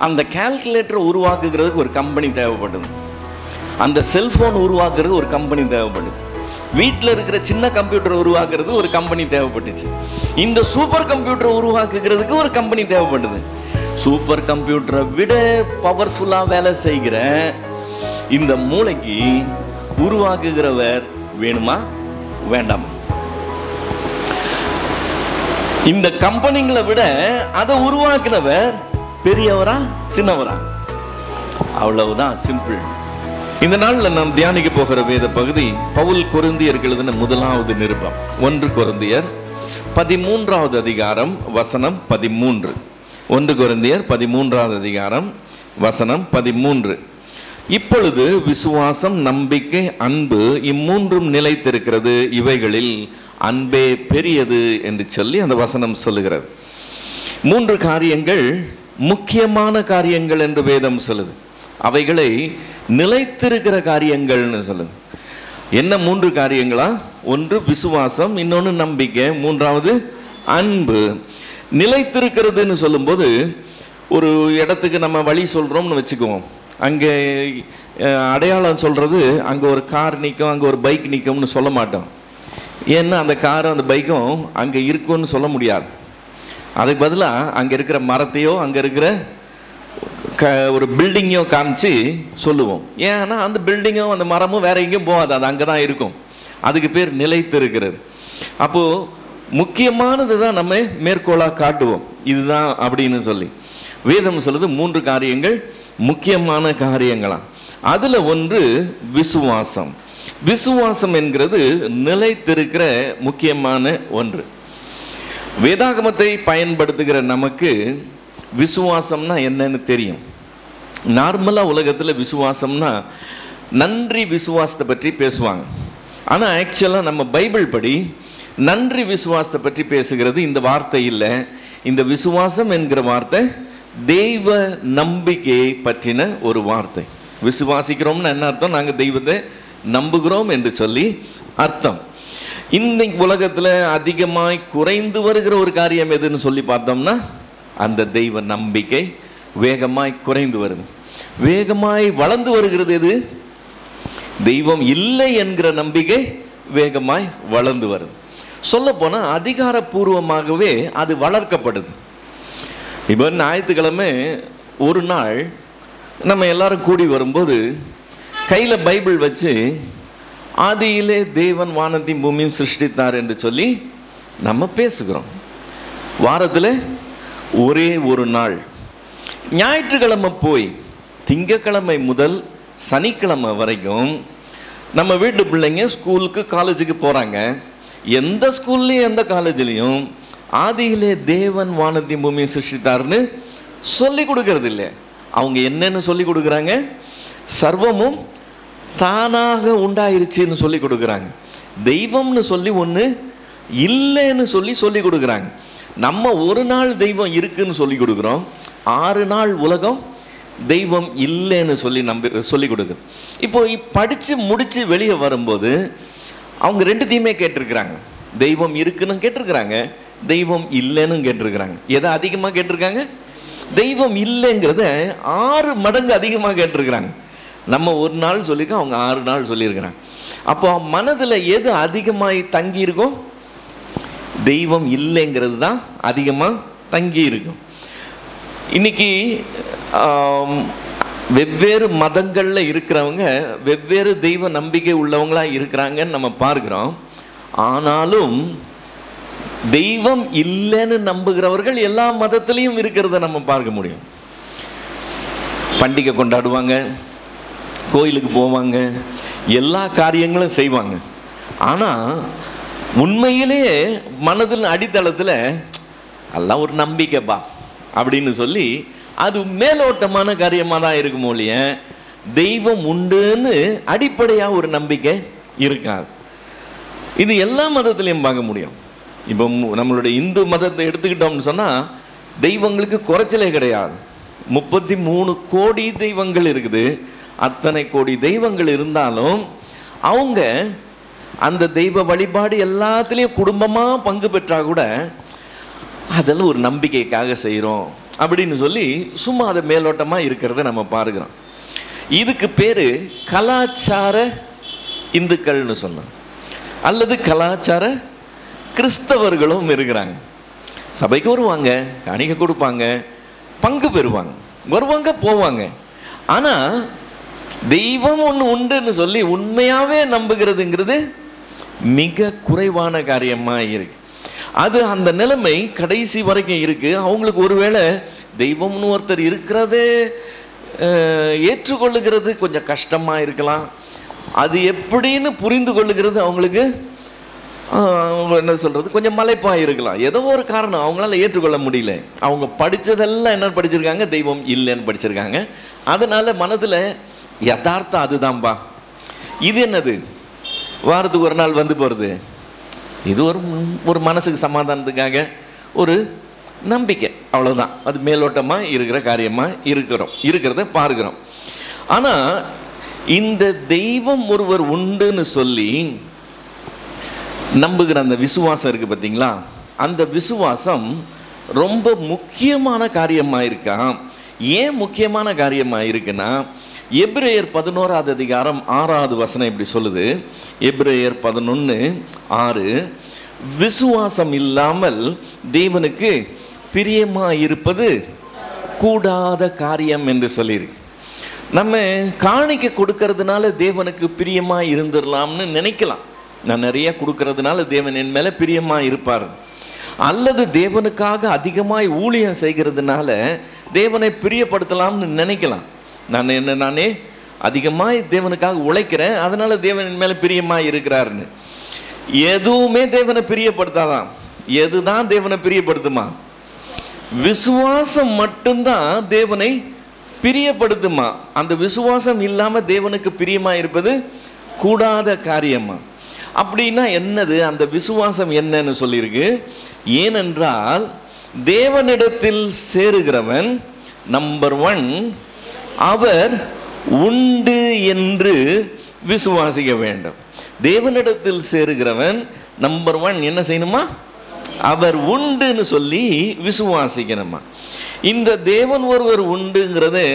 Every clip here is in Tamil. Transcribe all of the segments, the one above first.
அந்த கால்குலேட்டரை உருவாக்குகிறதுக்கு ஒரு கம்பெனி தேவைப்படுது. அந்த செல்போன் உருவாக்குறது ஒரு கம்பெனி தேவைப்படுது. வீட்டில் இருக்கிற சின்ன கம்ப்யூட்டரை உருவாக்குறது ஒரு கம்பெனி தேவைப்பட்டுச்சு. இந்த சூப்பர் கம்ப்யூட்டரை உருவாக்குகிறதுக்கு ஒரு கம்பெனி தேவைப்படுது. சூப்பர் கம்ப்யூட்டரை விட பவர்ஃபுல்லாக வேலை செய்கிற இந்த மூளைக்கு உருவாக்குகிறவர் வேணுமா வேண்டாமா? இந்த கம்பெனிகளை விட அதை உருவாக்குனவர் பெரியவரா சின்னவரா? அவ்வளவுதான், சிம்பிள். இந்த நாள்ல நாம் தியானிக்க போகிற வேத பகுதி பவுல் கொரிந்தியருக்கு எழுதின முதலாவது நிருபம். 1 கொரிந்தியர் 13வது அதிகாரம் வசனம் 13. 1 கொரிந்தியர் 13வது அதிகாரம் வசனம் 13. இப்பொழுது விசுவாசம், நம்பிக்கை, அன்பு இம்மூன்றும் நிலைத்திருக்கிறது, இவைகளில் அன்பே பெரியது என்று சொல்லி அந்த வசனம் சொல்லுகிறது. 3 காரியங்கள் முக்கியமான காரியங்கள் என்று வேதம் சொல்லுது. அவைகளை நிலைத்திருக்கிற காரியங்கள்னு சொல்லுது. என்ன 3 காரியங்களா? ஒன்று விசுவாசம், இன்னொன்று நம்பிக்கை, மூன்றாவது அன்பு. நிலைத்திருக்கிறதுன்னு சொல்லும்போது ஒரு இடத்துக்கு நம்ம வழி சொல்கிறோம்னு வச்சுக்குவோம். அங்கே அடையாளம் சொல்கிறது, அங்கே ஒரு கார் நிற்கும், அங்கே ஒரு பைக் நிற்கும்னு சொல்ல மாட்டோம். ஏன்னா அந்த காரும் அந்த பைக்கும் அங்கே இருக்குன்னு சொல்ல முடியாது. அதுக்கு பதிலாக அங்கே இருக்கிற மரத்தையோ அங்கே இருக்கிற ஒரு பில்டிங்கோ காமிச்சு சொல்லுவோம். ஏன்னா அந்த பில்டிங்கும் அந்த மரமும் வேற எங்கேயும் போகாது, அது அங்கே தான் இருக்கும். அதுக்கு பேர் நிலைத்து இருக்கிறது. அப்போது முக்கியமானது தான் நம்ம மேற்கோளாக காட்டுவோம், இதுதான் அப்படின்னு சொல்லி. வேதம் சொல்லுது 3 காரியங்கள் முக்கியமான காரியங்களாம். அதில் ஒன்று விசுவாசம். விசுவாசம் என்கிறது நிலைத்திருக்கிற முக்கியமான ஒன்று. வேதாகமத்தை பயன்படுத்துகிற நமக்கு விசுவாசம்னா என்னன்னு தெரியும். நார்மலாக உலகத்தில் விசுவாசம்னா நன்றி விசுவாசத்தை பற்றி பேசுவாங்க. ஆனால் ஆக்சுவலாக நம்ம பைபிள் படி நன்றி விசுவாசத்தை பற்றி பேசுகிறது இந்த வார்த்தை இல்லை. இந்த விசுவாசம் என்கிற வார்த்தை தெய்வ நம்பிக்கையை பற்றின ஒரு வார்த்தை. விசுவாசிக்கிறோம்னு என்ன அர்த்தம்? நாங்கள் தெய்வத்தை நம்புகிறோம் என்று சொல்லி அர்த்தம். இந்த உலகத்தில் அதிகமாய் குறைந்து வருகிற ஒரு காரியம் எதுன்னு சொல்லி பார்த்தோம்னா அந்த தெய்வ நம்பிக்கை வேகமாய் குறைந்து வருது. வேகமாய் வளர்ந்து வருகிறது எது? தெய்வம் இல்லை என்கிற நம்பிக்கை வேகமாய் வளர்ந்து வருது. சொல்லப்போனால் அதிகாரப்பூர்வமாகவே அது வளர்க்கப்படுது. இப்போ ஞாயிற்றுக்கிழமை ஒரு நாள் நம்ம எல்லாரும் கூடி வரும்போது கையில் பைபிள் வச்சு ஆதியிலே தேவன் வானத்தையும் பூமியும் சிருஷ்டித்தார் என்று சொல்லி நம்ம பேசுகிறோம். வாரத்தில் ஒரே ஒரு நாள் ஞாயிற்றுக்கிழமை போய் திங்கக்கிழமை முதல் சனிக்கிழமை வரைக்கும் நம்ம வீட்டு பிள்ளைங்க ஸ்கூலுக்கு காலேஜுக்கு போகிறாங்க. எந்த ஸ்கூல்லையும் எந்த காலேஜ்லேயும் ஆதியிலே தேவன் வானத்தையும் பூமியும் சிருஷ்டித்தார்னு சொல்லி கொடுக்கறது இல்லை. அவங்க என்னன்னு சொல்லி கொடுக்குறாங்க? சர்வமும் தானாக உண்டாயிருச்சுன்னு சொல்லி கொடுக்குறாங்க. தெய்வம்னு சொல்லி ஒன்று இல்லைன்னு சொல்லி கொடுக்குறாங்க. நம்ம ஒரு நாள் தெய்வம் இருக்குன்னு சொல்லி கொடுக்குறோம், 6 நாள் உலகம் தெய்வம் இல்லைன்னு சொல்லி கொடுக்குது. இப்போ படித்து முடித்து வெளியே வரும்போது அவங்க 2த்தையுமே கேட்டிருக்கிறாங்க. தெய்வம் இருக்குன்னு கேட்டிருக்கிறாங்க, தெய்வம் இல்லைன்னு கேட்டிருக்கிறாங்க. எதை அதிகமாக கேட்டிருக்காங்க? தெய்வம் இல்லைங்கிறத 6 மடங்கு அதிகமாக கேட்டிருக்கிறாங்க. நம்ம ஒரு நாள் சொல்லியிருக்கோம், அவங்க 6 நாள் சொல்லியிருக்கிறாங்க. அப்போ மனதில் எது அதிகமாக தங்கி இருக்கும்? தெய்வம் இல்லைங்கிறது தான் அதிகமாக தங்கி இருக்கும். இன்னைக்கு வெவ்வேறு மதங்களில் இருக்கிறவங்க வெவ்வேறு தெய்வ நம்பிக்கை உள்ளவங்களாக இருக்கிறாங்கன்னு நம்ம பார்க்குறோம். ஆனாலும் தெய்வம் இல்லைன்னு நம்புகிறவர்கள் எல்லா மதத்திலையும் இருக்கிறத நம்ம பார்க்க முடியும். பண்டிகை கொண்டாடுவாங்க, கோயிலுக்கு போவாங்க, எல்லா காரியங்களும் செய்வாங்க. ஆனால் உண்மையிலேயே மனதில் அடித்தளத்தில் எல்லாம் ஒரு நம்பிக்கைப்பா அப்படின்னு சொல்லி அது மேலோட்டமான காரியமாக தான் இருக்குமோ இல்லைய, தெய்வம் உண்டுன்னு அடிப்படையாக ஒரு நம்பிக்கை இருக்காது. இது எல்லா மதத்திலையும் பார்க்க முடியும். இப்போ நம்மளுடைய இந்து மதத்தை எடுத்துக்கிட்டோம்னு சொன்னால் தெய்வங்களுக்கு குறைச்சலே கிடையாது. 33 கோடி தெய்வங்கள் இருக்குது. அத்தனை கோடி தெய்வங்கள் இருந்தாலும் அவங்க அந்த தெய்வ வழிபாடு எல்லாத்துலேயும் குடும்பமாக பங்கு பெற்றா கூட அதெல்லாம் ஒரு நம்பிக்கைக்காக செய்கிறோம் அப்படின்னு சொல்லி சும்மா அதை மேலோட்டமாக இருக்கிறத நம்ம பார்க்கிறோம். இதுக்கு பேர் கலாச்சார இந்துக்கள்னு சொன்னோம், அல்லது கலாச்சார கிறிஸ்தவர்களும் இருக்கிறாங்க. சபைக்கு வருவாங்க, காணிக்கை கொடுப்பாங்க, பங்கு பெறுவாங்க, வருவாங்க போவாங்க. ஆனால் தெய்வம் ஒன்று உண்டுன்னு சொல்லி உண்மையாகவே நம்புகிறதுங்கிறது மிக குறைவான காரியமாக இருக்கு. அது அந்த நிலைமை கடைசி வரைக்கும் இருக்கு. அவங்களுக்கு ஒருவேளை தெய்வம்னு ஒருத்தர் இருக்கிறதே ஏற்றுக்கொள்ளுகிறது கொஞ்சம் கஷ்டமாக இருக்கலாம். அது எப்படின்னு புரிந்து கொள்ளுகிறது அவங்களுக்கு என்ன சொல்கிறது கொஞ்சம் மலைப்பாக இருக்கலாம். ஏதோ ஒரு காரணம் அவங்களால ஏற்றுக்கொள்ள முடியல. அவங்க படித்ததெல்லாம் என்ன படிச்சிருக்காங்க, தெய்வம் இல்லைன்னு படிச்சிருக்காங்க. அதனால மனதில் யதார்த்தம் அதுதான்பா. இது என்னது, வாரத்துக்கு ஒரு நாள் வந்து போகிறது, இது ஒரு மனசுக்கு சமாதானத்துக்காக ஒரு நம்பிக்கை, அவ்வளோதான். அது மேலோட்டமாக இருக்கிற காரியமாக இருக்கிறத பார்க்கிறோம். ஆனால் இந்த தெய்வம் ஒருவர் உண்டுன்னு சொல்லி நம்புகிற அந்த விசுவாசம் இருக்குது பார்த்தீங்களா, அந்த விசுவாசம் ரொம்ப முக்கியமான காரியமாக இருக்கா. ஏன் முக்கியமான காரியமாக இருக்குன்னா, எபிரேயர் 11வது அதிகாரம் 6வது வசனம் இப்படி சொல்லுது. எபிரேயர் 11:6, விசுவாசம் இல்லாமல் தேவனுக்கு பிரியமாக இருப்பது கூடாத காரியம் என்று சொல்லியிருக்கு. நம்ம காணிக்கை கொடுக்கறதுனால தேவனுக்கு பிரியமாக இருந்துடலாம்னு நினைக்கலாம். நான் நிறைய கொடுக்கறதுனால தேவன் என் மேலே பிரியமாக இருப்பார், அல்லது தேவனுக்காக அதிகமாய் ஊழியம் செய்கிறதுனால தேவனை பிரியப்படுத்தலாம்னு நினைக்கலாம். நானே அதிகமாய் தேவனுக்காக உழைக்கிறேன், அதனால தேவன் என் மேலே பிரியமாக இருக்கிறாருன்னு. எதுவுமே தேவனை பிரியப்படுத்தாதான். எதுதான் தேவனை பிரியப்படுத்துமா? விசுவாசம் மட்டும்தான் தேவனை பிரியப்படுத்துமா. அந்த விசுவாசம் இல்லாமல் தேவனுக்கு பிரியமாக இருப்பது கூடாத காரியமா. அப்படின்னா என்னது அந்த விசுவாசம் என்னன்னு சொல்லியிருக்கு. ஏனென்றால் தேவனிடத்தில் சேருகிறவன் நம்பர் 1 அவர் உண்டு என்று விசுவாசிக்க வேண்டும். தேவனிடத்தில் சேருகிறவன் நம்பர் 1 என்ன செய்யணுமா? அவர் உண்டுன்னு சொல்லி விசுவாசிக்கணுமா. இந்த தேவன் ஒருவர் உண்டுங்கிறது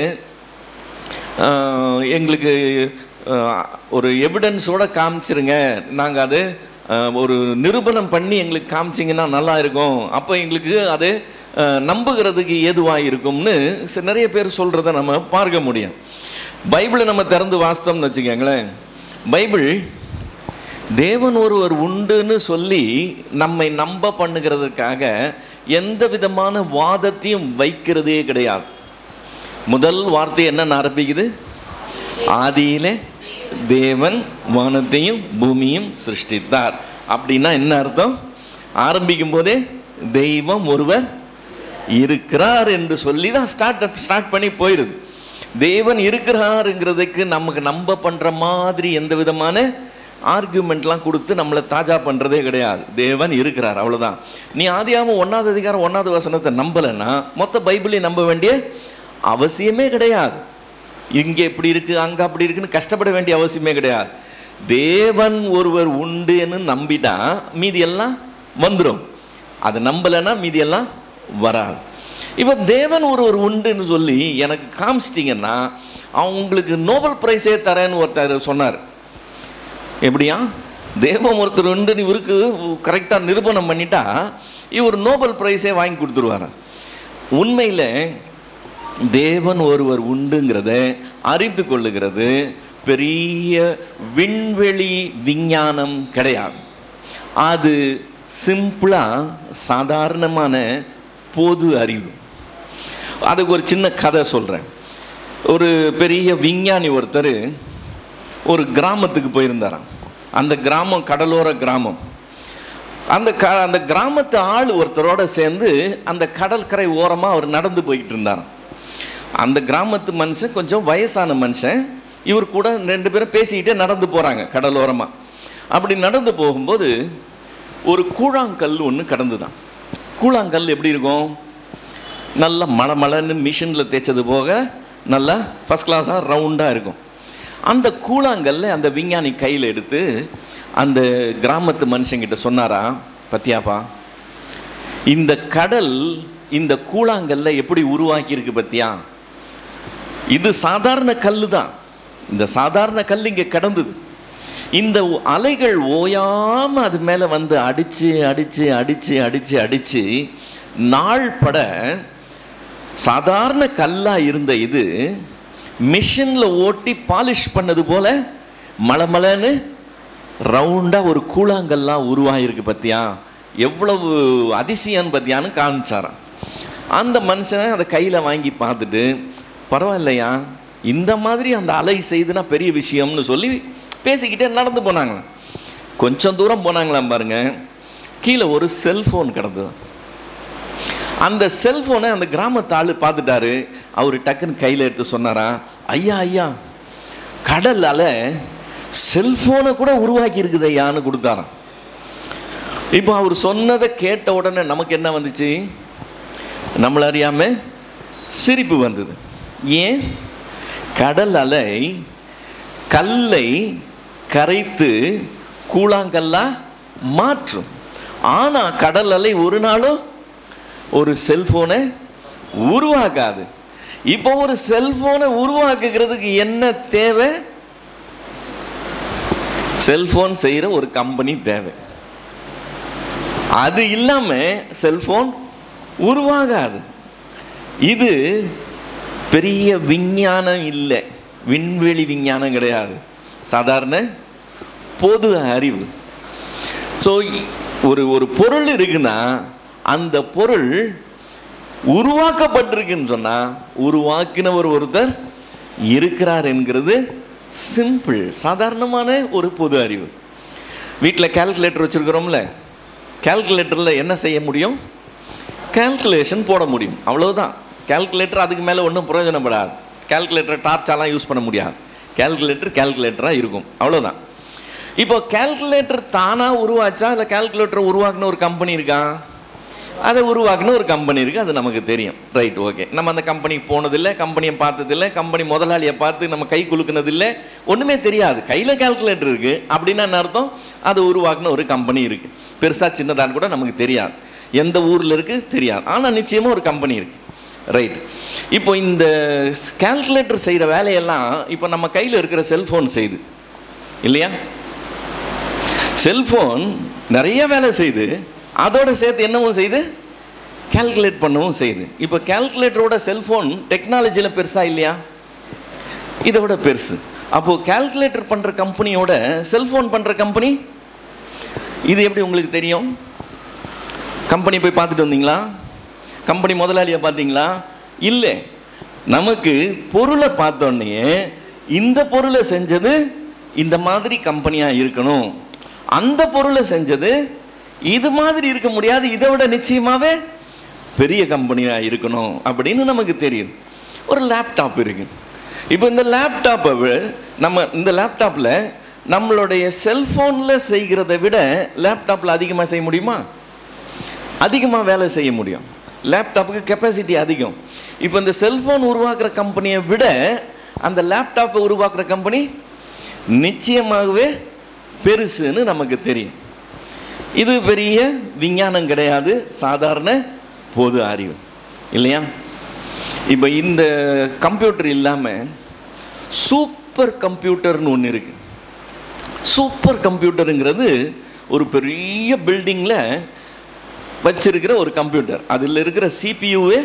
எங்களுக்கு ஒரு எவிடன்ஸோட காமிச்சிருங்க, நாங்கள் அது ஒரு நிரூபணம் பண்ணி எங்களுக்கு காமிச்சிங்கன்னா நல்லா இருக்கும், அப்போ எங்களுக்கு அது நம்புகிறதுக்கு ஏதுவாக இருக்கும்னு நிறைய பேர் சொல்கிறத நம்ம பார்க்க முடியும். பைபிளை நம்ம திறந்து வாசித்தோம்னு வச்சுக்கோங்களேன், பைபிள் தேவன் ஒருவர் உண்டுன்னு சொல்லி நம்மை நம்ப பண்ணுகிறதுக்காக எந்த விதமான வாதத்தையும் வைக்கிறதே கிடையாது. முதல் வார்த்தை என்ன ஆரம்பிக்குது? ஆதியிலே தேவன் வானத்தையும் பூமியும் சிருஷ்டித்தார். அப்படின்னா என்ன அர்த்தம்? ஆரம்பிக்கும் போதே தெய்வம் ஒருவர் இருக்கிறார் என்று சொல்லி தான் ஸ்டார்ட் பண்ணி போயிடுது. தேவன் இருக்கிறாருங்கிறதுக்கு நமக்கு நம்ப பண்ணுற மாதிரி எந்த விதமான ஆர்கியூமெண்ட்லாம் கொடுத்து நம்மளை தாஜா பண்ணுறதே கிடையாது. தேவன் இருக்கிறார், அவ்வளோதான். நீ ஆதியாகமம் 1வது அதிகாரம் 1வது வசனத்தை நம்பலைன்னா மொத்த பைபிளையும் நம்ப வேண்டிய அவசியமே கிடையாது. இங்கே இப்படி இருக்குது அங்கே அப்படி இருக்குன்னு கஷ்டப்பட வேண்டிய அவசியமே கிடையாது. தேவன் ஒருவர் உண்டுன்னு நம்பிட்டா மீதி எல்லாம் வந்துடும். அதை நம்பலைன்னா மீதி எல்லாம் வராது. இப்போ தேவன் ஒருவர் உண்டுன்னு சொல்லி எனக்கு காமிச்சிட்டிங்கன்னா அவங்களுக்கு நோபல் பிரைஸே தரேன்னு ஒருத்தர் சொன்னார். எப்படியா? தேவன் ஒருத்தர் உண்டுன்னு இவருக்கு கரெக்டாக நிரூபணம் பண்ணிட்டா இவர் நோபல் பிரைஸே வாங்கி கொடுத்துருவார். உண்மையில் தேவன் ஒருவர் உண்டுங்கிறத அறிந்து கொள்ளுகிறது பெரிய விண்வெளி விஞ்ஞானம் கிடையாது. அது சிம்பிளாக சாதாரணமான பொது அறிவு. அதுக்கு ஒரு சின்ன கதை சொல்கிறேன். ஒரு பெரிய விஞ்ஞானி ஒருத்தர் ஒரு கிராமத்துக்கு போயிருந்தாராம். அந்த கிராமம் கடலோர கிராமம். அந்த கிராமத்து ஆள் ஒருத்தரோட சேர்ந்து அந்த கடற்கரை ஓரமாக அவர் நடந்து போய்கிட்டு இருந்தாராம். அந்த கிராமத்து மனுஷன் கொஞ்சம் வயசான மனுஷன். இவர் கூட 2 பேரும் பேசிக்கிட்டே நடந்து போகிறாங்க கடலோரமாக. அப்படி நடந்து போகும்போது ஒரு கூழாங்கல் ஒன்று கடந்துதான். கூழாங்கல் எப்படி இருக்கும்? நல்லா மழன்னு மிஷினில் தேய்ச்சது போக நல்லா ஃபஸ்ட் கிளாஸாக ரவுண்டாக இருக்கும். அந்த கூழாங்கல்ல அந்த விஞ்ஞானி கையில் எடுத்து அந்த கிராமத்து மனுஷங்கிட்ட சொன்னாரா, பத்தியாப்பா, இந்த கடல் இந்த கூழாங்கல்ல எப்படி உருவாக்கி இருக்கு பத்தியா? இது சாதாரண கல்லு தான். இந்த சாதாரண கல் இங்கே கிடந்தது. இந்த அலைகள் ஓயாம அது மேல வந்து அடிச்சு அடிச்சு அடிச்சு அடிச்சு அடிச்சு நாள் பட சாதாரண கல்லா இருந்த இது மிஷின்ல ஓட்டி பாலிஷ் பண்ணது போல மலமலன்னு ரவுண்டா ஒரு கூழாங்கல்லாம் உருவாயிருக்கு பத்தியா? எவ்வளவு அதிசயம் பத்தியான்னு காமிச்சாராம். அந்த மனுஷனை அதை கையில வாங்கி பார்த்துட்டு, பரவாயில்லையா, இந்த மாதிரி அந்த அலை செய்துனா பெரிய விஷயம்னு சொல்லி பேசிக்கிட்டே நடந்து போனாங்களாம். கொஞ்சம் தூரம் போனாங்களாம் பாருங்க, கீழே ஒரு செல்போன் கிடந்தது. அந்த செல்போனை அந்த கிராமத்து ஆளு பார்த்துட்டாரு. அவர் டக்குன்னு கையில் எடுத்து சொன்னாரா, ஐயா ஐயா, கடல் அலை செல்போனை கூட உருவாக்கி இருக்குது ஐயான்னு கொடுத்தாராம். இப்போ அவர் சொன்னதை கேட்ட உடனே நமக்கு என்ன வந்துச்சு? நம்மள அறியாம சிரிப்பு வந்தது. ஏன்? கடல் அலை கல்லை கரைத்து கூழாங்கல்லா மாற்றும். ஆனா கடல் அலை ஒரு நாளும் ஒரு செல்போனை உருவாக்காது. இப்போ ஒரு செல்போனை உருவாக்குகிறதுக்கு என்ன தேவை? செல்போன் செய்யற ஒரு கம்பெனி தேவை. அது இல்லாம செல்போன் உருவாகாது. இது பெரிய விஞ்ஞானம் இல்லை, விண்வெளி விஞ்ஞானம் கிடையாது, சாதாரண பொது அறிவு. ஸோ ஒரு பொருள் இருக்குன்னா அந்த பொருள் உருவாக்கப்பட்டிருக்குன்னு சொன்னா உருவாக்கினவர் ஒருத்தர் இருக்கிறார் என்கிறது சிம்பிள், சாதாரணமான ஒரு பொது அறிவு. வீட்டில் கால்குலேட்டர் வச்சிருக்கிறோம்ல, கால்குலேட்டரில் என்ன செய்ய முடியும்? கால்குலேஷன் போட முடியும், அவ்வளவுதான். கால்குலேட்டர் அதுக்கு மேலே ஒன்றும் பிரயோஜனப்படாது. கால்குலேட்டரை டார்ச்சாலாம் யூஸ் பண்ண முடியாது. கால்குலேட்டராக இருக்கும், அவ்வளோதான். இப்போ கால்குலேட்டர் தானாக உருவாச்சா இல்லை கால்குலேட்டரை உருவாக்குன ஒரு கம்பெனி இருக்கா? அதை உருவாக்குன ஒரு கம்பெனி இருக்குது, அது நமக்கு தெரியும். Right, okay. நம்ம அந்த கம்பெனிக்கு போனதில்லை, கம்பெனியை பார்த்ததில்லை, கம்பெனி முதலாளியை பார்த்து நம்ம கை குலுக்குனதில்லை, ஒன்றுமே தெரியாது. கையில் கால்குலேட்டர் இருக்குது அப்படின்னா என்ன அர்த்தம்? அதை உருவாக்குன ஒரு கம்பெனி இருக்குது. பெருசாக சின்னதான்னு கூட நமக்கு தெரியாது, எந்த ஊரில் இருக்குது தெரியாது, ஆனால் நிச்சயமாக ஒரு கம்பெனி இருக்குது. ரைட். இப்போ இந்த கால்குலேட்டர் செய்கிற வேலையெல்லாம் இப்போ நம்ம கையில் இருக்கிற செல்ஃபோன் செய்யுது இல்லையா? செல்ஃபோன் நிறைய வேலை செய்யுது, அதோட சேர்த்து என்னவும் செய்யுது? கால்குலேட் பண்ணவும் செய்யுது. இப்போ கால்குலேட்டரோட செல்ஃபோன் டெக்னாலஜியில் பெருசா இல்லையா? இதை விட பெருசு. அப்போது கால்குலேட்டர் பண்ணுற கம்பெனியோட செல்ஃபோன் பண்ணுற கம்பெனி இது எப்படி உங்களுக்கு தெரியும்? கம்பெனி போய் பார்த்துட்டு வந்தீங்களா? கம்பெனி முதலாளியை பார்த்தீங்களா? இல்லை. நமக்கு பொருளை பார்த்தோன்னே இந்த பொருளை செஞ்சது இந்த மாதிரி கம்பெனியாக இருக்கணும், அந்த பொருளை செஞ்சது இது மாதிரி இருக்க முடியாது, இதை விட நிச்சயமாகவே பெரிய கம்பெனியாக இருக்கணும் அப்படின்னு நமக்கு தெரியுது. ஒரு லேப்டாப் இருக்கு. இப்போ இந்த லேப்டாப்பை இந்த லேப்டாப்பில் நம்மளுடைய செல்ஃபோனில் செய்கிறத விட லேப்டாப்பில் அதிகமாக செய்ய முடியுமா? அதிகமாக வேலை செய்ய முடியும். லேப்டாப்புக்கு கெப்பாசிட்டி அதிகம். இப்போ இந்த செல்ஃபோன் உருவாக்குற கம்பெனியை விட அந்த லேப்டாப்பை உருவாக்குற கம்பெனி நிச்சயமாகவே பெருசுன்னு நமக்கு தெரியும். இது பெரிய விஞ்ஞானம் கிடையாது, சாதாரண பொது அறிவு இல்லையா? இப்போ இந்த கம்ப்யூட்டர் இல்லாமல் சூப்பர் கம்ப்யூட்டர்னு ஒன்று இருக்கு. சூப்பர் கம்ப்யூட்டருங்கிறது ஒரு பெரிய பில்டிங்கில் வச்சிருக்கிற ஒரு கம்ப்யூட்டர். அதில் இருக்கிற சிபியூவே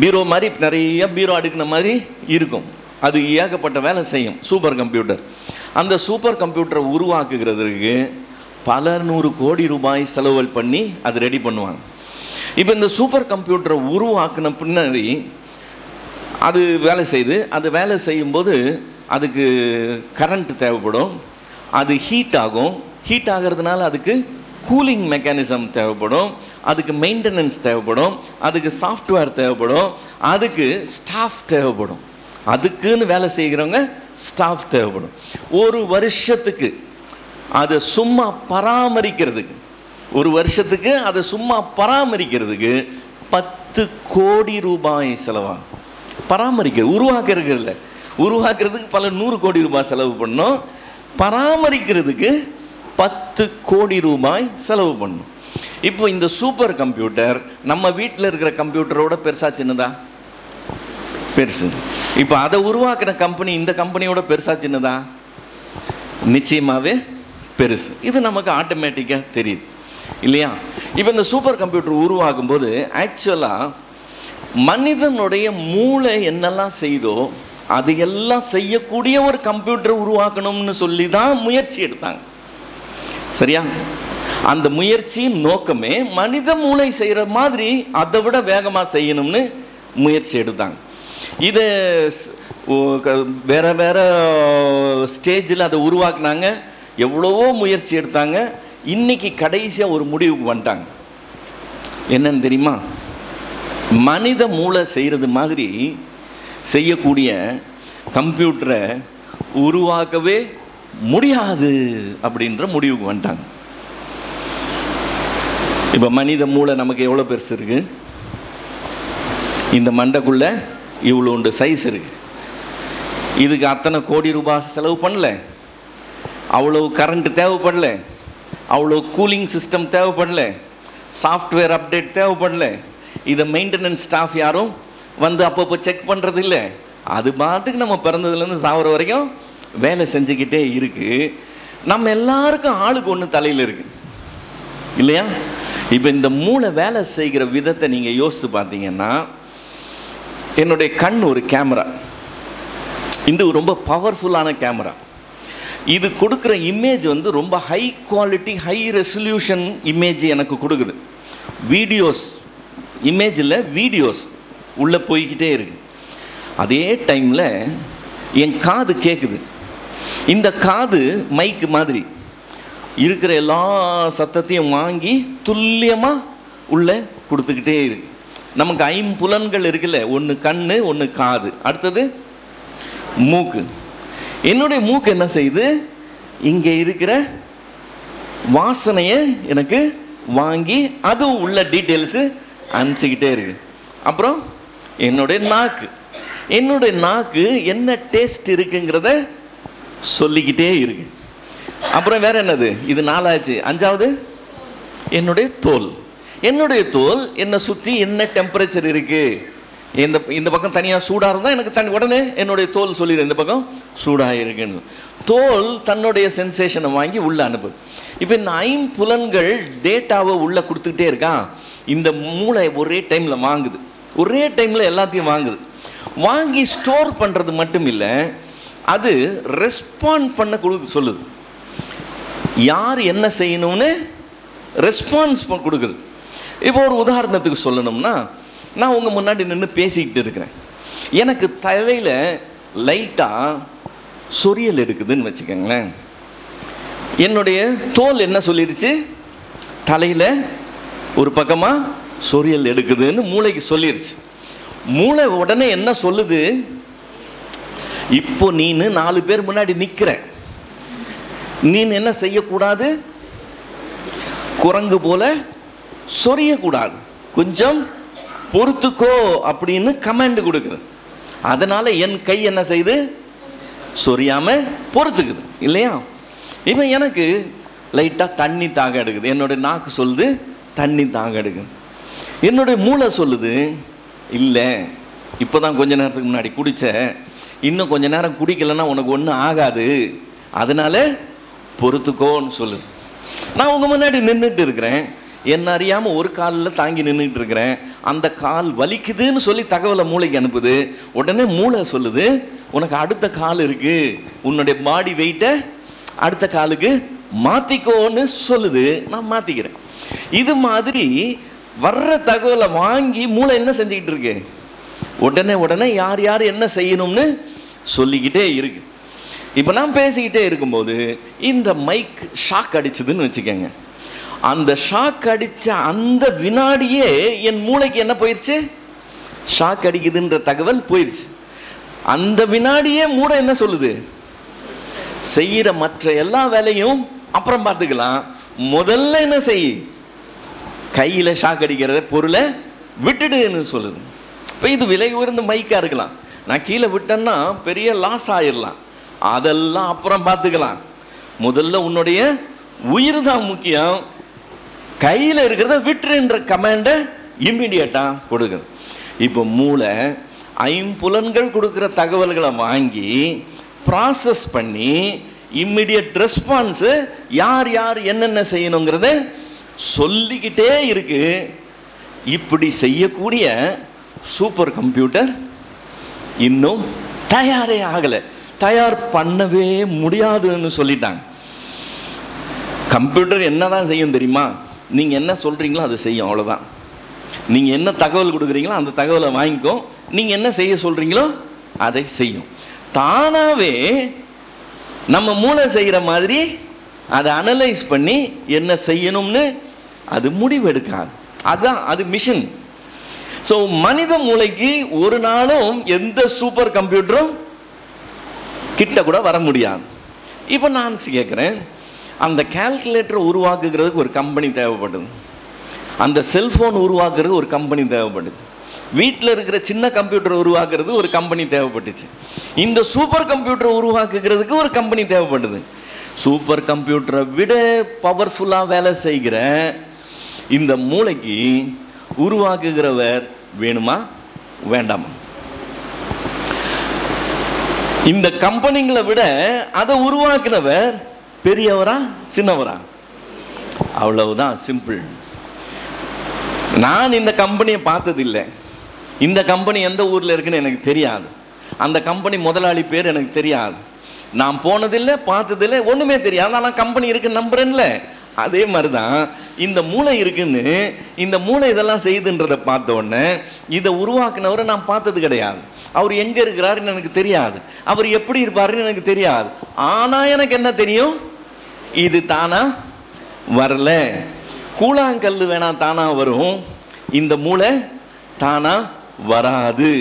பீரோ மாதிரி நிறைய பீரோ அடுக்கின மாதிரி இருக்கும். அது ஏகப்பட்ட வேலை செய்யும் சூப்பர் கம்ப்யூட்டர். அந்த சூப்பர் கம்ப்யூட்டரை உருவாக்குகிறதுக்கு பல 100 கோடி ரூபாய் செலவு பண்ணி அது ரெடி பண்ணுவாங்க. இப்போ இந்த சூப்பர் கம்ப்யூட்டரை உருவாக்குன பின்னாடி அது வேலை செய்யுது. அது வேலை செய்யும்போது அதுக்கு கரண்ட் தேவைப்படும், அது ஹீட் ஆகும். ஹீட் ஆகிறதுனால அதுக்கு கூலிங் மெக்கானிசம் தேவைப்படும், அதுக்கு மெயின்டெனன்ஸ் தேவைப்படும், அதுக்கு சாஃப்ட்வேர் தேவைப்படும், அதுக்கு ஸ்டாஃப் தேவைப்படும். அதுக்குன்னு வேலை செய்கிறவங்க ஸ்டாஃப் தேவைப்படும். ஒரு வருஷத்துக்கு அதை சும்மா பராமரிக்கிறதுக்கு, ஒரு வருஷத்துக்கு அதை சும்மா பராமரிக்கிறதுக்கு 10 கோடி ரூபாய் செலவாகும். உருவாக்குறது இல்லை, உருவாக்குறதுக்கு பல 100 கோடி ரூபாய் செலவு பண்ணணும், பராமரிக்கிறதுக்கு 10 கோடி ரூபாய் செலவு பண்ணணும். இப்போ இந்த சூப்பர் கம்ப்யூட்டர் நம்ம வீட்டில் இருக்கிற கம்ப்யூட்டரோட பெருசா சின்னதா? பெருசு. இப்போ அதை உருவாக்கின கம்பெனி இந்த கம்பெனியோட பெருசா சின்னதா? நிச்சயமாகவே பெருசு. இது நமக்கு ஆட்டோமேட்டிக்காக தெரியுது இல்லையா? இப்போ இந்த சூப்பர் கம்ப்யூட்டர் உருவாக்கும் போது ஆக்சுவலாக மனிதனுடைய மூளை என்னெல்லாம் செய்தோ அதையெல்லாம் செய்யக்கூடிய ஒரு கம்ப்யூட்டர் உருவாக்கணும்னு சொல்லி தான் முயற்சி எடுத்தாங்க. சரியா? அந்த முயற்சியின் நோக்கமே மனித மூளை செய்கிற மாதிரி அதை விட வேகமாக செய்யணும்னு முயற்சி எடுத்தாங்க. இதை வேற வேற ஸ்டேஜில் அதை உருவாக்குனாங்க, எவ்வளவோ முயற்சி எடுத்தாங்க. இன்னைக்கு கடைசியாக ஒரு முடிவுக்கு வந்துட்டாங்க. என்னன்னு தெரியுமா? மனித மூளை செய்கிறது மாதிரி செய்யக்கூடிய கம்ப்யூட்டரை உருவாக்கவே முடியாது அப்படின்ற முடிவுக்கு வந்துட்டாங்க. இப்போ மனித மூளை நமக்கு எவ்வளோ பெருசு இருக்கு? இந்த மண்டைக்குள்ள இவ்வளோண்டு சைஸ் இருக்கு. இதுக்கு அத்தனை கோடி ரூபாய் செலவு பண்ணல, அவ்வளோ கரண்ட் தேவைப்படல, அவ்வளோ கூலிங் சிஸ்டம் தேவைப்படல, சாஃப்ட்வேர் அப்டேட் தேவைப்படல. இதை மெயின்டெனன்ஸ் ஸ்டாஃப் யாரும் வந்து அப்பப்போ செக் பண்ணுறது இல்லை. அது பாட்டுக்கு நம்ம பிறந்ததுலேருந்து சாவர வரைக்கும் வேலை செஞ்சுக்கிட்டே இருக்கு. நம்ம எல்லாருக்கும் ஆளுக்கு ஒன்று தலையில் இருக்கு இல்லையா? இப்போ இந்த மூளை வேலை செய்கிற விதத்தை நீங்கள் யோசித்து பார்த்தீங்கன்னா, என்னுடைய கண் ஒரு கேமரா. இது ரொம்ப பவர்ஃபுல்லான கேமரா. இது கொடுக்குற இமேஜ் வந்து ரொம்ப high quality high resolution image எனக்கு கொடுக்குது. வீடியோஸ், இமேஜில் வீடியோஸ் உள்ளே போய்கிட்டே இருக்கு. அதே டைமில் என் காது கேட்குது. இந்த காது மைக்கு மாதிரி இருக்கிற எல்லா சத்தத்தையும் வாங்கி துல்லியமாக உள்ளே கொடுத்துக்கிட்டே இருக்கு. நமக்கு 5 புலன்கள் இருக்குல்ல, ஒன்று கண், ஒன்று காது, அடுத்தது மூக்கு. என்னுடைய மூக்கு என்ன செய்யுது? இங்கே இருக்கிற வாசனையை எனக்கு வாங்கி அதுவும் உள்ள டீட்டெயில்ஸு அனுப்பிச்சிக்கிட்டே இருக்கு. அப்புறம் என்னுடைய நாக்கு, என்னுடைய நாக்கு என்ன டேஸ்ட் இருக்குங்கிறத சொல்லிக்கிட்டே இருக்கு. அப்புறம் வேற என்னது? இது 4ஆச்சு. 5வது என்னுடைய தோல். என்னுடைய தோல் என்னை சுற்றி என்ன டெம்பரேச்சர் இருக்கு. இந்த பக்கம் தனியாக சூடாக இருந்தால் எனக்கு உடனே என்னுடைய தோல் சொல்லிடு இந்த பக்கம் சூடாக இருக்குன்னு. தோல் தன்னுடைய சென்சேஷனை வாங்கி உள்ளே அனுப்புது. இப்போ இந்த 5 புலன்கள் டேட்டாவை உள்ளே கொடுத்துக்கிட்டே இருக்கான். இந்த மூளை ஒரே டைமில் வாங்குது, ஒரே டைமில் எல்லாத்தையும் வாங்குது. வாங்கி ஸ்டோர் பண்ணுறது மட்டும் இல்லை, அது ரெஸ்பாண்ட் பண்ண சொல்லுது. யார் என்ன செய்யணும்னு ரெஸ்பான்ஸ் கொடுக்குது. இப்போ ஒரு உதாரணத்துக்கு சொல்லணும்னா, நான் உங்கள் முன்னாடி நின்று பேசிக்கிட்டு இருக்கிறேன். எனக்கு தலையில் லைட்டாக சொரியல் எடுக்குதுன்னு வச்சுக்கோங்களேன். என்னுடைய தோல் என்ன சொல்லிடுச்சு? தலையில் ஒரு பக்கமாக சொரியல் எடுக்குதுன்னு மூளைக்கு சொல்லிடுச்சு. மூளை உடனே என்ன சொல்லுது? இப்போ நீனு 4 பேர் முன்னாடி நிற்கிற, நீ என்ன செய்யக்கூடாது? குரங்கு போல சொரியக்கூடாது, கொஞ்சம் பொறுத்துக்கோ அப்படின்னு கமாண்ட் கொடுக்குது. அதனால என் கை என்ன செய்யுது? சொரியாம பொறுத்துக்குது இல்லையா? இப்போ எனக்கு லைட்டாக தண்ணி தாக எடுக்குது. என்னுடைய நாக்கு சொல்லுது தண்ணி தாக எடுக்குது. என்னுடைய மூளை சொல்லுது இல்லை, இப்போ தான் கொஞ்ச நேரத்துக்கு முன்னாடி குடித்த, இன்னும் கொஞ்ச நேரம் குடிக்கலைன்னா உனக்கு ஒன்றும் ஆகாது, அதனால பொறுத்துக்கோன்னு சொல்லுது. நான் உங்கள் முன்னாடி நின்றுட்டு இருக்கிறேன், என்ன அறியாமல் ஒரு காலில் தாங்கி நின்றுட்டு இருக்கிறேன். அந்த கால் வலிக்குதுன்னு சொல்லி தகவலை மூளைக்கு அனுப்புது. உடனே மூளை சொல்லுது உனக்கு அடுத்த கால் இருக்குது, உன்னுடைய பாடி வெயிட்டை அடுத்த காலுக்கு மாற்றிக்கோன்னு சொல்லுது. நான் மாற்றிக்கிறேன். இது மாதிரி வர்ற தகவலை வாங்கி மூளை என்ன செஞ்சுக்கிட்டு இருக்கு? உடனே யார் யார் என்ன செய்யணும்னு சொல்லிக்கிட்டே இருக்கு. இப்போ நான் பேசிக்கிட்டே இருக்கும்போது இந்த மைக் ஷாக் அடிச்சதுன்னு வச்சுக்கோங்க. அந்த ஷாக் அடித்த அந்த வினாடியே என் மூளைக்கு என்ன போயிடுச்சு? ஷாக் அடிக்குதுன்ற தகவல் போயிடுச்சு. அந்த வினாடியே மூளை என்ன சொல்லுது? செய்கிற மற்ற எல்லா வேலையும் அப்புறம் பார்த்துக்கலாம், முதல்ல என்ன செய், கையில் ஷாக் அடிக்கிறத பொருளை விட்டுடுன்னு சொல்லுது. இப்போ இது விலை உயர்ந்த மைக்காக இருக்கலாம், நான் கீழே விட்டேன்னா பெரிய லாஸ் ஆயிடலாம், அதெல்லாம் அப்புறம் பார்த்துக்கலாம், முதல்ல உன்னுடைய உயிர் தான் முக்கியம், கையில் இருக்கிறத விட்டுருன்ற கமாண்டை இம்மிடியட்டா கொடுக்குது. இப்போ மூளை ஐம்புலன்கள் கொடுக்குற தகவல்களை வாங்கி ப்ராசஸ் பண்ணி இம்மிடியட் ரெஸ்பான்ஸு யார் யார் என்னென்ன செய்யணுங்கிறத சொல்லிக்கிட்டே இருக்கு. இப்படி செய்யக்கூடிய சூப்பர் கம்ப்யூட்டர் இன்னும் தயாரே ஆகலை, தயார் பண்ணவே முடியாதுன்னு சொல்லிட்டாங்க. கம்ப்யூட்டர் என்னதான் செய்யும் தெரியுமா? நீங்கள் என்ன சொல்கிறீங்களோ அதை செய்யும், அவ்வளோதான். நீங்கள் என்ன தகவல் கொடுக்குறீங்களோ அந்த தகவலை வாங்கிக்கோ, நீங்கள் என்ன செய்ய சொல்கிறீங்களோ அதை செய்யும். தானாகவே நம்ம மூளை செய்கிற மாதிரி அதை அனலைஸ் பண்ணி என்ன செய்யணும்னு அது முடிவு எடுக்காது. அதுதான் அது மிஷின். ஸோ மனித மூளைக்கு ஒரு நாளும் எந்த சூப்பர் கம்ப்யூட்டரும் கிட்ட கூட வர முடியாது. இப்போ நான் கேட்குறேன், அந்த கால்குலேட்டரை உருவாக்குகிறதுக்கு ஒரு கம்பெனி தேவைப்படுது, அந்த செல்ஃபோன் உருவாக்குறதுக்கு ஒரு கம்பெனி தேவைப்படுது, வீட்டில் இருக்கிற சின்ன கம்ப்யூட்டரை உருவாக்குறது ஒரு கம்பெனி தேவைப்பட்டுச்சு, இந்த சூப்பர் கம்ப்யூட்டரை உருவாக்குகிறதுக்கு ஒரு கம்பெனி தேவைப்படுது. சூப்பர் கம்ப்யூட்டரை விட பவர்ஃபுல்லாக வேலை செய்கிற இந்த மூளைக்கு உருவாக்குகிறவர் வேணுமா வேண்டாமா? இந்த கம்பெனிங்களை விட அதை உருவாக்குனவர் பெரியவரா சின்னவரா? அவ்வளவுதான், சிம்பிள். நான் இந்த கம்பெனியை பார்த்ததில்லை, இந்த கம்பெனி எந்த ஊரில் இருக்குன்னு எனக்கு தெரியாது, அந்த கம்பெனி முதலாளி பேர் எனக்கு தெரியாது, நான் போனதில்லை பார்த்ததில்லை, ஒன்றுமே தெரியாது. ஆனால் கம்பெனி இருக்குன்னு நம்புறேன்ல. அதே மாதிரி தான் இந்த மூளை இருக்குன்னு, இந்த மூளை இதெல்லாம் செய்யுதுன்றதை பார்த்த உடனே இதை உருவாக்குனவரை நான் பார்த்தது கிடையாது, அவர் எங்கே இருக்கிறாருன்னு எனக்கு தெரியாது, அவர் எப்படி இருப்பாருன்னு எனக்கு தெரியாது. ஆனால் எனக்கு என்ன தெரியும், இது தானா வரல. கூழாங்கல் வேணா தானா வரும், இந்த மூளை தானா வராது.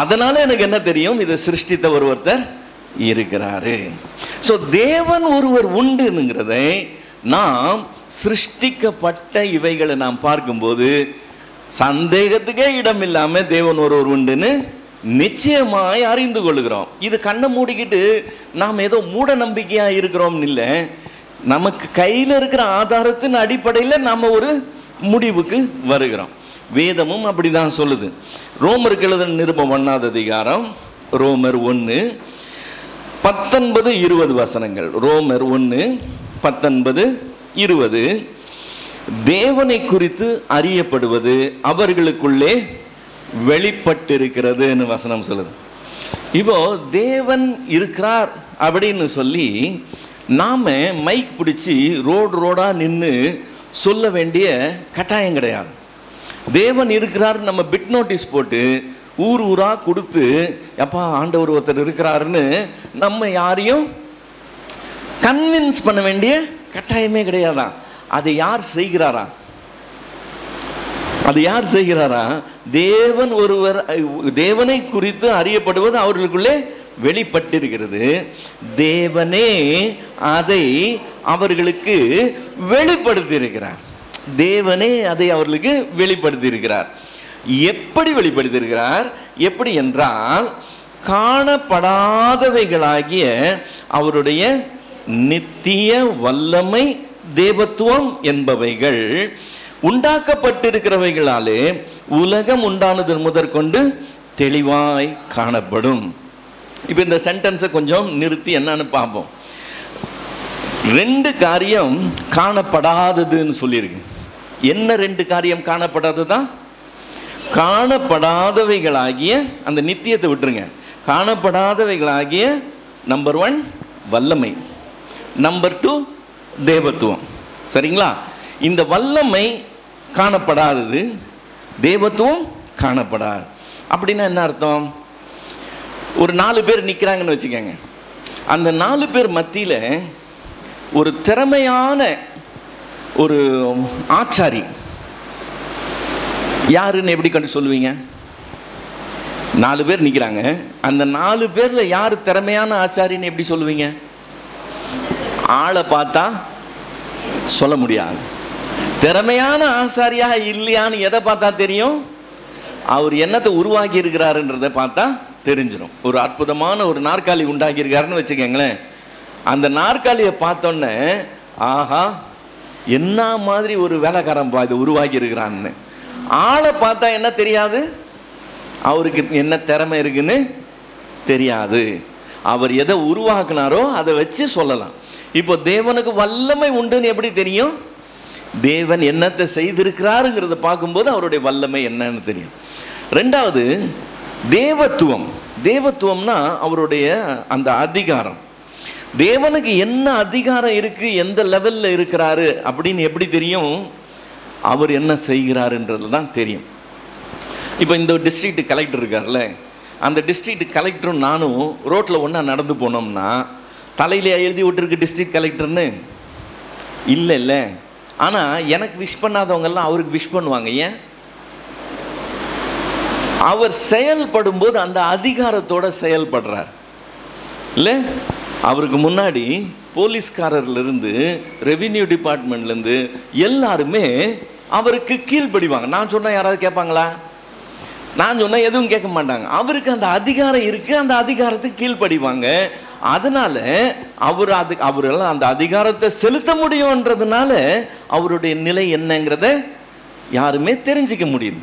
அதனால எனக்கு என்ன தெரியும், இதை சிருஷ்டித்த ஒருத்தர் இருக்கிறாரு. ஸோ தேவன் ஒருவர் உண்டுங்கிறதை நாம் சிருஷ்டிக்கப்பட்ட இவைகளை நாம் பார்க்கும்போது சந்தேகத்துக்கே இடம் இல்லாம தேவன் ஒருவர் உண்டுன்னு நிச்சயமாய் அறிந்து கொள்கிறோம். இது கண்ணை மூடிக்கிட்டு நாம் ஏதோ மூட நம்பிக்கையா இருக்கிறோம் இல்லை, நமக்கு கையில் இருக்கிற ஆதாரத்தின் அடிப்படையில் நாம் ஒரு முடிவுக்கு வருகிறோம். வேதமும் அப்படிதான் சொல்லுது. ரோமருக்கு எழுதின நிருபம் 1ஆவது அதிகாரம், ரோமர் 1:19-20 வசனங்கள். ரோமர் 1:19-20. தேவனை குறித்து அறியப்படுவது அவர்களுக்குள்ளே வெளிப்பட்டிருக்கிறதுன்னு வசனம் சொல்லுது. இப்போ தேவன் இருக்கிறார் அப்படின்னு சொல்லி நாம மைக் பிடிச்சி ரோடா நின்று சொல்ல வேண்டிய கட்டாயம் கிடையாது. தேவன் இருக்கிறார் நம்ம பிட் நோட்டீஸ் போட்டு ஊர் ஊரா கொடுத்து எப்பா ஆண்டவர் ஒருத்தர் இருக்கிறாருன்னு நம்ம யாரையும் கன்வின்ஸ் பண்ண வேண்டிய கட்டாயமே கிடையாதான். அதை யார் செய்கிறாரா? அது யார் செய்கிறாரா? தேவன் ஒருவர், தேவனை குறித்து அறியப்படுவது அவர்களுக்குள்ளே வெளிப்பட்டிருக்கிறது. தேவனே அதை அவர்களுக்கு வெளிப்படுத்தி இருக்கிறார். தேவனே அதை அவர்களுக்கு வெளிப்படுத்தி இருக்கிறார். எப்படி வெளிப்படுத்தி இருக்கிறார்? எப்படி என்றால், காணப்படாதவைகளாகிய அவருடைய நித்திய வல்லமை, தேவத்துவம் என்பவைகள் உண்டாக்கப்பட்டிருக்கிறவைகளாலே உலகம் உண்டானது முதற்கொண்டு தெளிவாய் காணப்படும். இப்போ இந்த சென்டென்ஸை கொஞ்சம் நிறுத்தி என்னன்னு பார்ப்போம். 2 காரியம் காணப்படாததுன்னு சொல்லியிருக்கு. என்ன 2 காரியம் காணப்படாததா? காணப்படாதவைகளாகிய, அந்த நித்தியத்தை விட்டுருங்க, காணப்படாதவைகளாகிய நம்பர் 1 வல்லமை, நம்பர் 2 தேவத்துவம். சரிங்களா? இந்த வல்லமை காணப்படாதது, தேவத்துவம் காணப்படாது. அப்படின்னா என்ன அர்த்தம்? ஒரு 4 பேர் நிற்கிறாங்கன்னு வச்சுக்கோங்க. அந்த 4 பேர் மத்தியில் ஒரு திறமையான ஒரு ஆச்சாரி யாருன்னு எப்படி கண்டு சொல்லுவீங்க? 4 பேர் நிற்கிறாங்க, அந்த 4 பேரில் யார் திறமையான ஆச்சாரின்னு எப்படி சொல்லுவீங்க? ஆளை பார்த்தா சொல்ல முடியாது. திறமையான ஆசாரியா இல்லையான்னு எதை பார்த்தா தெரியும்? அவர் என்னத்தை உருவாக்கி இருக்கிறாருன்றதை பார்த்தா தெரிஞ்சிடும். ஒரு அற்புதமான ஒரு நாற்காலி உண்டாக்கி இருக்காருன்னு வச்சுக்கோங்களேன். அந்த நாற்காலியை பார்த்தோன்னே, ஆஹா என்ன மாதிரி ஒரு வேலைக்காரன் இதை உருவாக்கி இருக்கிறான்னு. ஆளை பார்த்தா என்ன தெரியாது, அவருக்கு என்ன திறமை இருக்குன்னு தெரியாது. அவர் எதை உருவாக்குனாரோ அதை வச்சு சொல்லலாம். இப்போ தேவனுக்கு வல்லமை உண்டுன்னு எப்படி தெரியும்? தேவன் என்னத்தை செய்திருக்கிறாருங்கிறத பார்க்கும்போது அவருடைய வல்லமை என்னன்னு தெரியும். ரெண்டாவது தேவத்துவம். தேவத்துவம்னா அவருடைய அந்த அதிகாரம். தேவனுக்கு என்ன அதிகாரம் இருக்கு, எந்த லெவல்ல இருக்கிறாரு அப்படின்னு எப்படி தெரியும்? அவர் என்ன செய்கிறாருன்றது தான் தெரியும். இப்போ இந்த டிஸ்ட்ரிக்ட் கலெக்டர் இருக்கார்ல, அந்த டிஸ்ட்ரிக்ட் கலெக்டரும் நானும் ரோட்டில் ஒன்றா நடந்து போனோம்னா தலையிலே எழுதி விட்டுருக்கு டிஸ்ட்ரிக்ட் கலெக்டர்னு இல்லை. ஆனால் எனக்கு விஷ் பண்ணாதவங்கெல்லாம் அவருக்கு விஷ் பண்ணுவாங்க. ஏன்? அவர் செயல்படும் போது அந்த அதிகாரத்தோட செயல்படுறார் இல்லை? அவருக்கு முன்னாடி போலீஸ்காரர்லேருந்து ரெவென்யூ டிபார்ட்மெண்ட்லேருந்து எல்லாருமே அவருக்கு கீழ்ப்படிவாங்க. நான் சொன்னால் யாராவது கேட்பாங்களா? நான் சொன்னால் எதுவும் கேட்க மாட்டாங்க. அவருக்கு அந்த அதிகாரம் இருக்குது, அந்த அதிகாரத்துக்கு கீழ்ப்படிவாங்க. அதனால அவரெல்லாம் அந்த அதிகாரத்தை செலுத்த முடியும்ன்றதுனால அவருடைய நிலை என்னங்கிறத யாருமே தெரிஞ்சிக்க முடியுது.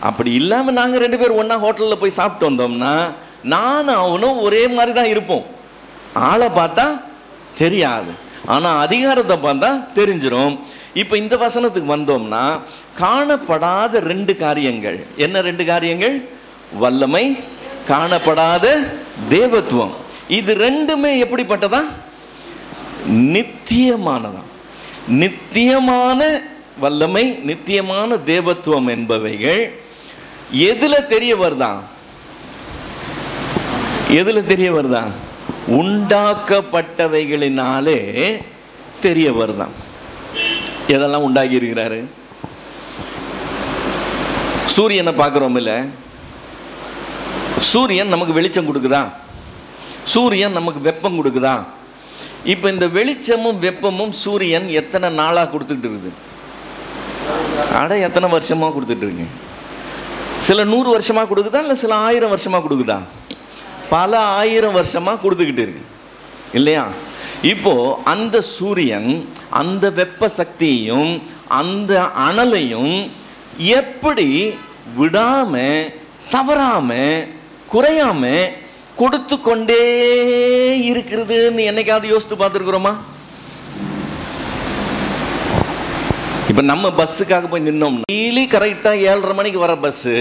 அப்படி இல்லாமல் நாங்கள் 2 பேர் ஒன்றா ஹோட்டலில் போய் சாப்பிட்டு வந்தோம்னா நானும் அவனும் ஒரே மாதிரி தான் இருப்போம். ஆளை பார்த்தா தெரியாது, ஆனால் அதிகாரத்தை பார்த்தா தெரிஞ்சிடும். இப்போ இந்த வசனத்துக்கு வந்தோம்னா காணப்படாத 2 காரியங்கள். என்ன 2 காரியங்கள்? வல்லமை, காணப்படாத தேவத்துவம். இது ரெண்டுமே எப்படிப்பட்டதா? நித்தியமானதா. நித்தியமான வல்லமை, நித்தியமான தேவத்துவம் என்பவைகள் எதுல தெரிய வருதா? எதுல தெரிய வருதா? உண்டாக்கப்பட்டவைகளினாலே தெரிய வருதான். எதெல்லாம் உண்டாகி இருக்கிறாரு? சூரியனை பார்க்கிறோம் இல்ல? சூரியன் நமக்கு வெளிச்சம் கொடுக்குதா? சூரியன் நமக்கு வெப்பம் கொடுக்குதா? இப்போ இந்த வெளிச்சமும் வெப்பமும் சூரியன் எத்தனை நாளாக கொடுத்துக்கிட்டு இருக்குது? எத்தனை வருஷமா கொடுத்துட்டு இருக்கு? சில 100 வருஷமா கொடுக்குதா, இல்லை சில 1000 வருஷமா கொடுக்குதா? பல 1000 வருஷமா கொடுத்துக்கிட்டு இருக்கு இல்லையா? இப்போ அந்த சூரியன் அந்த வெப்ப சக்தியையும் அந்த அனலையும் எப்படி விடாம தவறாம குறையாம கொடுத்து கொண்டே இருக்கிறதுன்னு என்னைக்காவது யோசித்து பார்த்துருக்குறோமா? இப்ப நம்ம பஸ்ஸுக்காக போய் நின்னோம், டெய்லி கரெக்டா 7:30 மணிக்கு வர பஸ்ஸு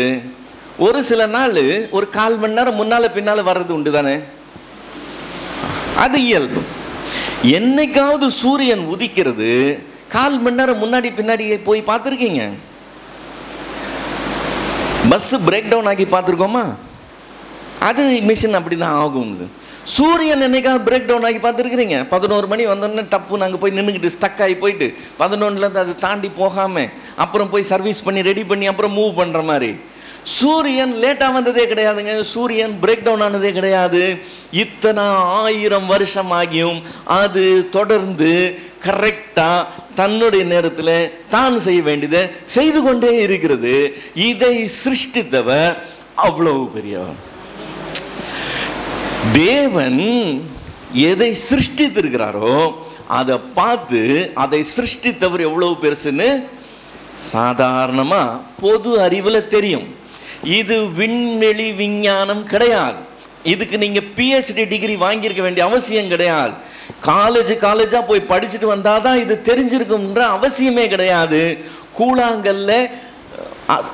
ஒரு சில நாள் ஒரு 1/4 மணி நேரம் முன்னால பின்னால வர்றது உண்டு தானே? அது இயல்பு. என்னைக்காவது சூரியன் உதிக்கிறது 1/4 மணி நேரம் முன்னாடி பின்னாடி போய் பார்த்துருக்கீங்க? பஸ் பிரேக் டவுன் ஆகி பார்த்துருக்கோமா? அது மிஷின் அப்படிதான் ஆகும். சூரியன் என்னைக்காவது பிரேக் டவுன் ஆகி பார்த்துருக்குறீங்க? 11 மணி வந்தோடனே டப்பு நாங்கள் போய் நின்றுக்கிட்டு ஸ்டக் ஆகி போயிட்டு 11லேருந்து அது தாண்டி போகாமல் அப்புறம் போய் சர்வீஸ் பண்ணி ரெடி பண்ணி அப்புறம் மூவ் பண்ணுற மாதிரி. சூரியன் லேட்டாக வந்ததே கிடையாதுங்க. சூரியன் பிரேக் டவுன் ஆனதே கிடையாது. இத்தனை 1000 வருஷம் ஆகியும் அது தொடர்ந்து கரெக்டாக தன்னுடைய நேரத்தில் தான் செய்ய வேண்டியதை செய்து கொண்டே இருக்கிறது. இதை சிருஷ்டித்தவர் அவ்வளவு பெரியவர். தேவன் எதை சிருஷ்டித்திருக்கிறாரோ அதை பார்த்து அதை சிருஷ்டித்தவர் எவ்வளவு பெருசுன்னு சாதாரணமா பொது அறிவுல தெரியும். இது விண்வெளி விஞ்ஞானம் கிடையாது. இதுக்கு நீங்க PhD டிகிரி வாங்கியிருக்க வேண்டிய அவசியம் கிடையாது. காலேஜா போய் படிச்சுட்டு வந்தாதான் இது தெரிஞ்சிருக்கும்ன்ற அவசியமே கிடையாது. கூழாங்கல்ல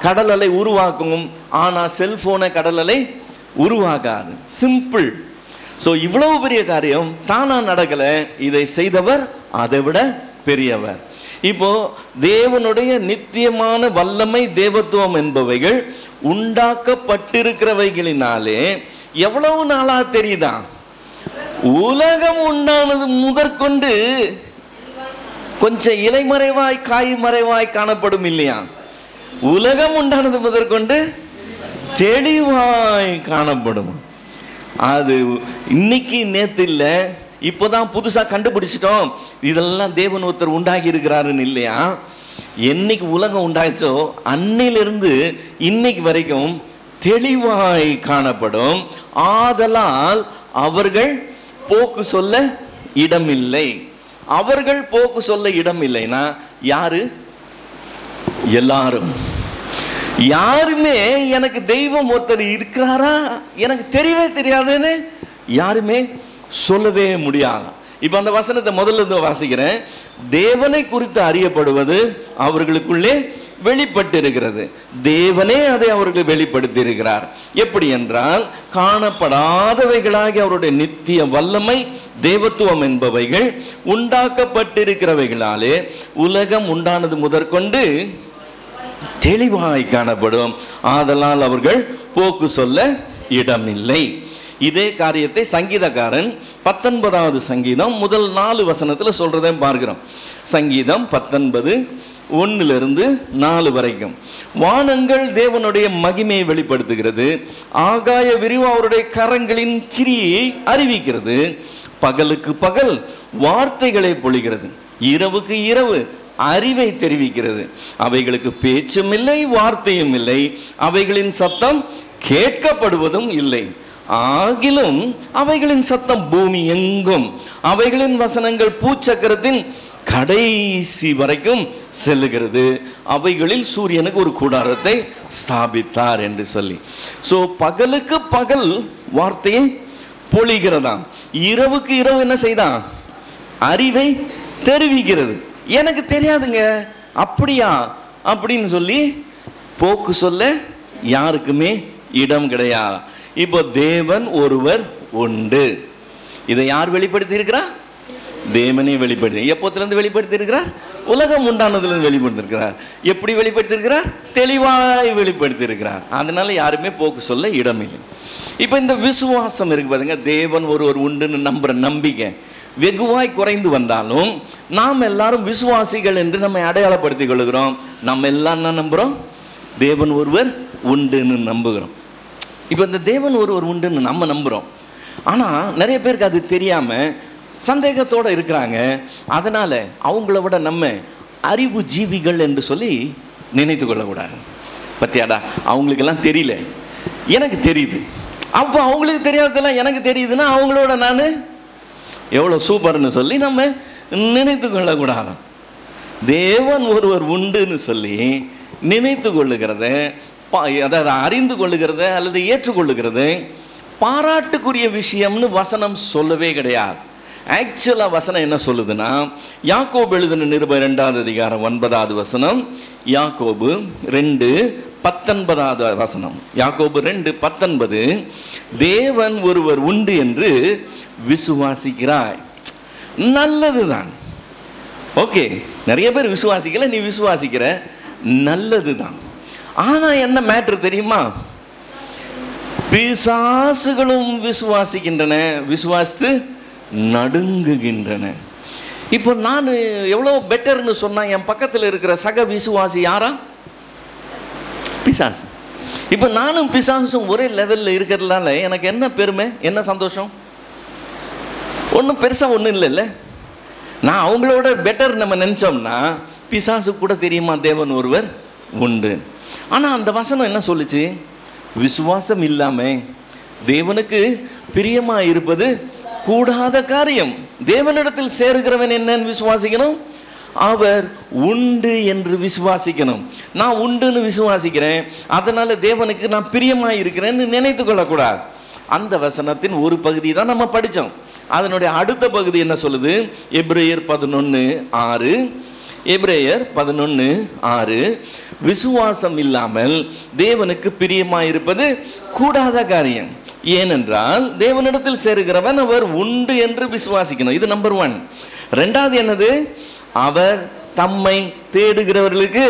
கடல் அலை உருவாக்கும், ஆனா செல்போனை கடல் அலை உருவாகாது. சிம்பிள். ஸோ இவ்வளவு பெரிய காரியம் தானா நடக்கல, இதை செய்தவர் அதை விட பெரியவர். இப்போ தேவனுடைய நித்தியமான வல்லமை தேவத்துவம் என்பவைகள் உண்டாக்கப்பட்டிருக்கிறவைகளினாலே எவ்வளவு நாளா தெரியுதா? உலகம் உண்டானது முதற்கொண்டு கொஞ்சம் இலைமறைவாய் காய் மறைவாய் காணப்படும் இல்லையா? உலகம் உண்டானது முதற்கொண்டு தெளிவாய் காணப்படும். அது இன்னைக்கு நேத்து இல்லை, இப்போதான் புதுசா கண்டுபிடிச்சிட்டோம் இதெல்லாம் தேவன் ஒருத்தர் உண்டாகி இருக்கிறாருன்னு இல்லையா? என்னைக்கு உலகம் உண்டாச்சோ அன்னையிலிருந்து இன்னைக்கு வரைக்கும் தெளிவாய் காணப்படும். ஆதலால் அவர்கள் போக்கு சொல்ல இடமில்லை. அவர்கள் போக்கு சொல்ல இடம் இல்லைன்னா யாரு? எல்லாரும். யாருமே எனக்கு தெய்வம் ஒருத்தர் இருக்கிறாரா எனக்கு தெரியவே தெரியாதுன்னு யாருமே சொல்லவே முடியாது. இப்ப அந்த வசனத்தை முதல்ல இருந்து வாசிக்கிறேன். தேவனை குறித்து அறியப்படுவது அவர்களுக்குள்ளே வெளிப்பட்டு இருக்கிறது. தேவனே அதை அவர்கள் வெளிப்படுத்தி இருக்கிறார். எப்படி என்றால், காணப்படாதவைகளாகி அவருடைய நித்திய வல்லமை தேவத்துவம் என்பவைகள் உண்டாக்கப்பட்டிருக்கிறவைகளாலே உலகம் உண்டானது முதற்கொண்டு தெளிவாய் காணப்படும். ஆதலால் அவர்கள் போக்கு சொல்ல இடமில்லை. இதே காரியத்தை சங்கீதக்காரன் 19வது சங்கீதம் முதல் 4 வசனத்துல சொல்றதை பார்க்கிறோம். சங்கீதம் 19:1-4 வரைக்கும். வானங்கள் தேவனுடைய மகிமையை வெளிப்படுத்துகிறது, ஆகாய விரிவு அவருடைய கரங்களின் கிரியை அறிவிக்கிறது. பகலுக்கு பகல் வார்த்தைகளை பொழிகிறது, இரவுக்கு இரவு அறிவை தெரிவிக்கிறது. அவைகளுக்கு பேச்சும் இல்லை, வார்த்தையும் இல்லை, அவைகளின் சத்தம் கேட்கப்படுவதும் இல்லை. ஆகிலும் அவைகளின் சத்தம் பூமி எங்கும், அவைகளின் வசனங்கள் பூச்சக்கரத்தின் கடைசி வரைக்கும் செல்லுகிறது. அவைகளில் சூரியனுக்கு ஒரு கூடாரத்தை ஸ்தாபித்தார் என்று சொல்லி. சோ பகலுக்கு பகல் வார்த்தையை பொழிகிறதாம், இரவுக்கு இரவு என்ன செய்தான்? அறிவை தெரிவிக்கிறது. எனக்கு தெரியாதுங்க, அப்படியா அப்படின்னு சொல்லி போக்கு சொல்ல யாருக்குமே இடம் கிடையாது. இப்போ தேவன் ஒருவர் உண்டு. இதை யார் வெளிப்படுத்தி இருக்கிறார்? தேவனே வெளிப்படுத்தி. எப்போத்திலிருந்து வெளிப்படுத்தி இருக்கிறார்? உலகம் உண்டானதிலிருந்து வெளிப்படுத்தி இருக்கிறார். எப்படி வெளிப்படுத்தி இருக்கிறார்? தெளிவாய் வெளிப்படுத்தி இருக்கிறார். அதனால யாருமே போக்கு சொல்ல இடமில்லை. இப்போ இந்த விசுவாசம் இருக்கு பாருங்க, தேவன் ஒருவர் உண்டுன்னு நம்புற நம்பிக்கை வெகுவாய் குறைந்து வந்தாலும் நாம் எல்லாரும் விசுவாசிகள் என்று நம்மை அடையாளப்படுத்திக் கொள்கிறோம். நம்ம எல்லாம் என்ன நம்புறோம்? தேவன் ஒருவர் உண்டுன்னு நம்புகிறோம். இப்போ இந்த தேவன் ஒருவர் உண்டுன்னு நம்ம நம்புகிறோம். ஆனால் நிறைய பேருக்கு அது தெரியாமல் சந்தேகத்தோடு இருக்கிறாங்க. அதனால் அவங்கள விட நம்ம அறிவு ஜீவிகள் என்று சொல்லி நினைத்து கொள்ளக்கூடாது. பத்தியாடா, அவங்களுக்கெல்லாம் தெரியல, எனக்கு தெரியுது. அப்போ அவங்களுக்கு தெரியாததெல்லாம் எனக்கு தெரியுதுன்னா அவங்களோட நான் எவ்வளோ சூப்பர்னு சொல்லி நம்ம நினைத்து கொள்ளக்கூடாது. தேவன் ஒருவர் உண்டுன்னு சொல்லி நினைத்து கொள்ளுகிறது, அதாவது அறிந்து கொள்ளுகிறது அல்லது ஏற்றுக்கொள்ளுகிறது பாராட்டுக்குரிய விஷயம்னு வசனம் சொல்லவே கிடையாது. ஆக்சுவலாக வசனம் என்ன சொல்லுதுன்னா, யாக்கோபு எழுதின நிருபம் 2வது அதிகாரம் 9வது வசனம், யாக்கோபு 2:19 வசனம், யாக்கோபு 2:19, தேவன் ஒருவர் உண்டு என்று விசுவாசிக்கிறாய். நல்லதுதான், ஓகே. நிறைய பேர் விசுவாசிக்கல, நீ விசுவாசிக்கிற, நல்லதுதான். ஆனா என்ன மேட்ரு தெரியுமா? பிசாசுகளும் விசுவாசிக்கின்றன, விசுவாசித்து நடுங்குகின்றன. இப்போ நான் எவ்வளோ பெட்டர்னு சொன்னா, என் பக்கத்தில் இருக்கிற சக விசுவாசி யாரா? பிசாசு. இப்போ நானும் பிசாசும் ஒரே லெவலில் இருக்கிறதுனால எனக்கு என்ன பெருமை, என்ன சந்தோஷம்? ஒன்றும் பெருசாக ஒன்றும் இல்லைல்ல. நான் அவங்களோட பெட்டர் நம்ம நினச்சோம்னா பிசாசு கூட தெரியுமா தேவன் ஒருவர் உண்டு. ஆனால் அந்த வசனம் என்ன சொல்லுச்சு? விசுவாசம் இல்லாமல் தேவனுக்கு பிரியமாக இருப்பது கூடாத காரியம். தேவனிடத்தில் சேருகிறவன் என்னன்னு விசுவாசிக்கணும், அவர் உண்டு என்று விசுவாசிக்கணும். நான் உண்டுன்னு விசுவாசிக்கிறேன், அதனால தேவனுக்கு நான் பிரியமாக இருக்கிறேன்னு நினைத்து கொள்ளக்கூடாது. அந்த வசனத்தின் ஒரு பகுதி தான் நம்ம படித்தோம். அதனுடைய அடுத்த பகுதி என்ன சொல்லுது? எபிரேயர் 11:6, எபிரேயர் 11:6, விசுவாசம் இல்லாமல் தேவனுக்கு பிரியமாயிருப்பது கூடாத காரியம். ஏனென்றால் தேவனிடத்தில் சேருகிறவன் அவர் உண்டு என்று விசுவாசிக்கணும். இது நம்பர் 1. 2வது என்னது? அவர் தம்மை தேடுகிறவர்களுக்கு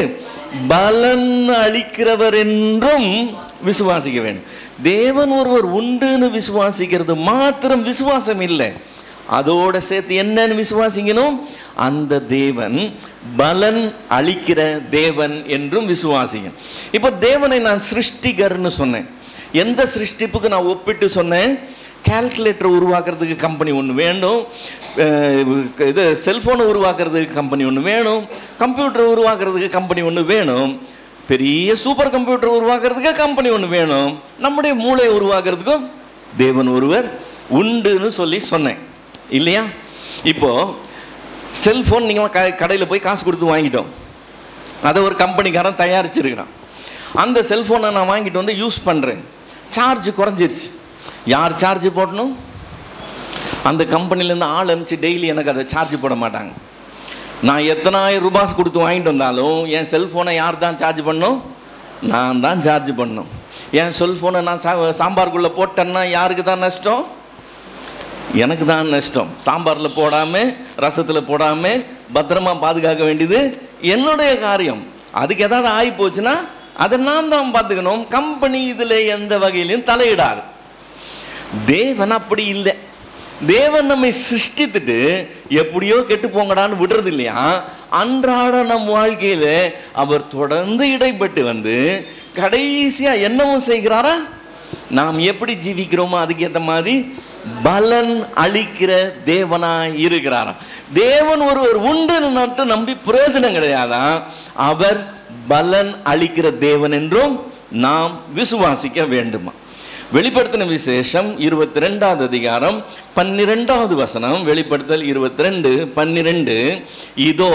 பலன் அளிக்கிறவர் என்றும் விசுவாசிக்க வேண்டும். தேவன் ஒருவர் உண்டுன்னு விசுவாசிக்கிறது மாத்திரம் விசுவாசம் இல்லை, அதோட சேர்த்து என்னன்னு விசுவாசிக்கணும்? அந்த தேவன் பலன் அளிக்கிற தேவன் என்றும் விசுவாசிக்கணும். இப்போ தேவனை நான் சிருஷ்டிகர்னு சொன்னேன். எந்த சிருஷ்டிப்புக்கு நான் ஒப்பிட்டு சொன்னேன்? கால்குலேட்டர் உருவாக்குறதுக்கு கம்பெனி ஒன்று வேணும், இது செல்ஃபோனை உருவாக்குறதுக்கு கம்பெனி ஒன்று வேணும், கம்ப்யூட்டர் உருவாக்குறதுக்கு கம்பெனி ஒன்று வேணும், பெரிய சூப்பர் கம்ப்யூட்டர் உருவாக்குறதுக்கு கம்பெனி ஒன்று வேணும், நம்முடைய மூளையை உருவாக்குறதுக்கும் தேவன் ஒருவர் உண்டுன்னு சொல்லி சொன்னேன் இல்லையா? இப்போ செல்ஃபோன் நீங்கள் கடையில் போய் காசு கொடுத்து வாங்கிட்டோம், அதை ஒரு கம்பெனிக்காரன் தயாரிச்சிருக்கிறான். அந்த செல்ஃபோனை நான் வாங்கிட்டு வந்து யூஸ் பண்ணுறேன், சார்ஜ் குறைஞ்சிருச்சு. யார் சார்ஜ் போடணும்? அந்த கம்பெனிலேருந்து ஆள் அனுப்பிச்சு டெய்லி எனக்கு அதை சார்ஜ் போட மாட்டாங்க. நான் எத்தனாயிரம் ரூபாய் கொடுத்து வாங்கிட்டு வந்தாலும் என் செல்ஃபோனை யார் தான் சார்ஜ் பண்ணணும்? நான் தான் சார்ஜ் பண்ணணும். என் செல்ஃபோனை நான் சாம்பாருக்குள்ளே போட்டேன்னா யாருக்கு தான் நஷ்டம்? எனக்கு தான் நஷ்டம். சாம்பாரில் போடாமல் ரசத்தில் போடாமல் பத்திரமா பாதுகாக்க வேண்டியது என்னுடைய காரியம். அதுக்கு ஏதாவது ஆகி போச்சுன்னா அதை நான் தான் பார்த்துக்கணும். கம்பெனி இதில் எந்த வகையிலையும் தலையிடாது. தேவன் அப்படி இல்லை. தேவன் நம்மை சிருஷ்டித்துட்டு எப்படியோ கெட்டு போங்கடான்னு விடுறது இல்லையா. அன்றாட நம் வாழ்க்கையில் அவர் தொடர்ந்து இடைப்பட்டு வந்து கடைசியாக என்னவும் செய்கிறாரா? நாம் எப்படி ஜீவிக்கிறோமோ அதுக்கேற்ற மாதிரி பலன் அளிக்கிற தேவனாய் இருக்கிறாரா. தேவன் ஒருவர் உண்டு மட்டும் நம்பி பிரயோஜனம் கிடையாதான். அவர் பலன் அளிக்கிற தேவன் என்றும் நாம் விசுவாசிக்க வேண்டுமா. வெளிப்படுத்தின விசேஷம் 22வது அதிகாரம் 12வது வசனம். வெளிப்படுத்தல் 22:12. இதோ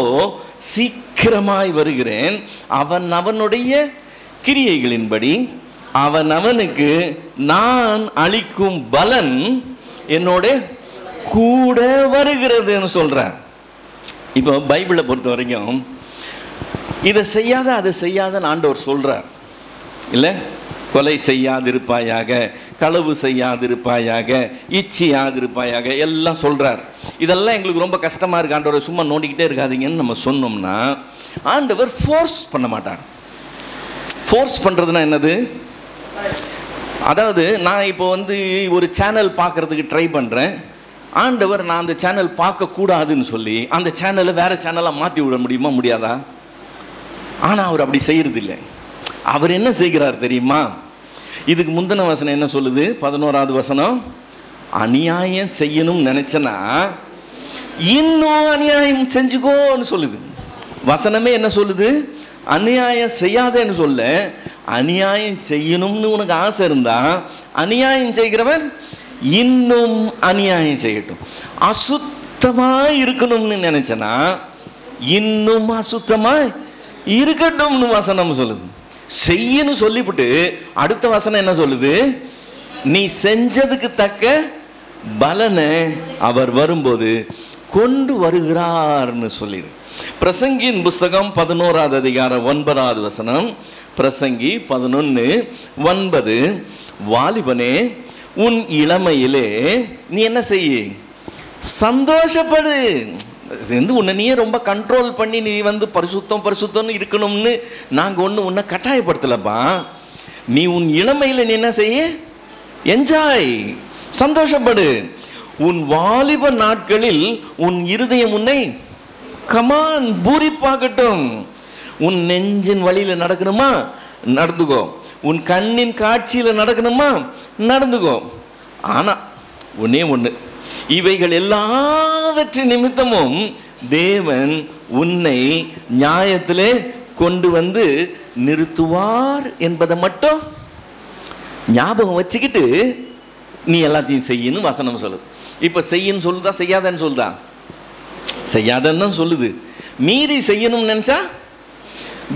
சீக்கிரமாய் வருகிறேன், அவன் அவனுடைய கிரியைகளின்படி அவன் அவனுக்கு நான் அளிக்கும் பலன் என்னோட கூட வருகிறதுன்னு சொல்றார். இப்போ பைபிளை பொறுத்த வரைக்கும் இதை செய்யாத அதை செய்யாதன்னு ஆண்டவர் சொல்றார் இல்லை. கொலை செய்யாதிருப்பாயாக, களவு செய்யாதிருப்பாயாக, இச்சியாதிருப்பாயாக எல்லாம் சொல்றார். இதெல்லாம் எங்களுக்கு ரொம்ப கஷ்டமா இருக்கு, ஆண்டவர் சும்மா நோண்டிக்கிட்டே இருக்காதீங்கன்னு நம்ம சொன்னோம்னா ஆண்டவர் ஃபோர்ஸ் பண்ண மாட்டார். ஃபோர்ஸ் பண்றதுன்னா என்னது? அதாவது நான் இப்போ வந்து ஒரு சேனல் பார்க்கறதுக்கு ட்ரை பண்ணுறேன். ஆண்டவர் நான் அந்த சேனல் பார்க்கக்கூடாதுன்னு சொல்லி அந்த சேனலை வேற சேனலாக மாற்றி விட முடியுமா? முடியாதா? ஆனால் அவர் அப்படி செய்யறது இல்லை. அவர் என்ன செய்கிறார் தெரியுமா? இதுக்கு முந்தின வசனம் என்ன சொல்லுது? 11வது வசனம். அநியாயம் செய்யணும்னு நினைச்சனா இன்னும் அநியாயம் செஞ்சுக்கோன்னு சொல்லுது. வசனமே என்ன சொல்லுது? அநியாயம் செய்யாதேன்னு சொல்ல, அநியாயம் செய்யணும்னு உனக்கு ஆசை இருந்தா அநியாயம் செய்கிறவன் இன்னும் அநியாயம் செய்யட்டும். அசுத்தமா இருக்கணும்னு நினைச்சனா இன்னும் அசுத்தமா இருக்கட்டும்னு வசனம் சொல்லுது. செய்யணும் சொல்லிவிட்டு அடுத்த வசனம் என்ன சொல்லுது? நீ செஞ்சதுக்கு தக்க பலனை அவர் வரும்போது கொண்டு வருகிறார்னு சொல்லிடு. பிரசங்கியின் புஸ்தகம் 11வது அதிகாரம் 9வது வசனம். பிரசங்கி 11:9. வாலிபனே, உன் இளமையிலே நீ என்ன செய்ய? சந்தோஷப்படு. உன்னை நீயே ரொம்ப கண்ட்ரோல் பண்ணி நீ வந்து பரிசுத்தம்னு இருக்கணும்னு நாங்கள் உன்னை கட்டாயப்படுத்தலப்பா. நீ உன் இளமையில் நீ என்ன செய்ய? என்ஜாய், சந்தோஷப்படு. உன் வாலிப நாட்களில் உன் இருதயம் உன்னை கமான் பூரிப்பாகட்டும். உன் நெஞ்சின் வழியில் நடக்கணுமா? நடந்துக்கோ. உன் கண்ணின் காட்சியில் நடக்கணுமா? நடந்துக்கோ. ஆனா ஒண்ணு, இவைகள் எல்லாவற்றின் நிமித்தமும் தேவன் உன்னை நியாயத்திலே கொண்டு வந்து நிறுத்துவார் என்பதை மட்டும் ஞாபகம் வச்சுக்கிட்டு நீ எல்லாத்தையும் செய்யணும் வசனம் சொல்லுது. இப்ப செய்யன்னு சொல்லுதா செய்யாதன்னு சொல்லுதா? செய்யாதன்னு தான் சொல்லுது. மீறி செய்யணும்னு நினைச்சா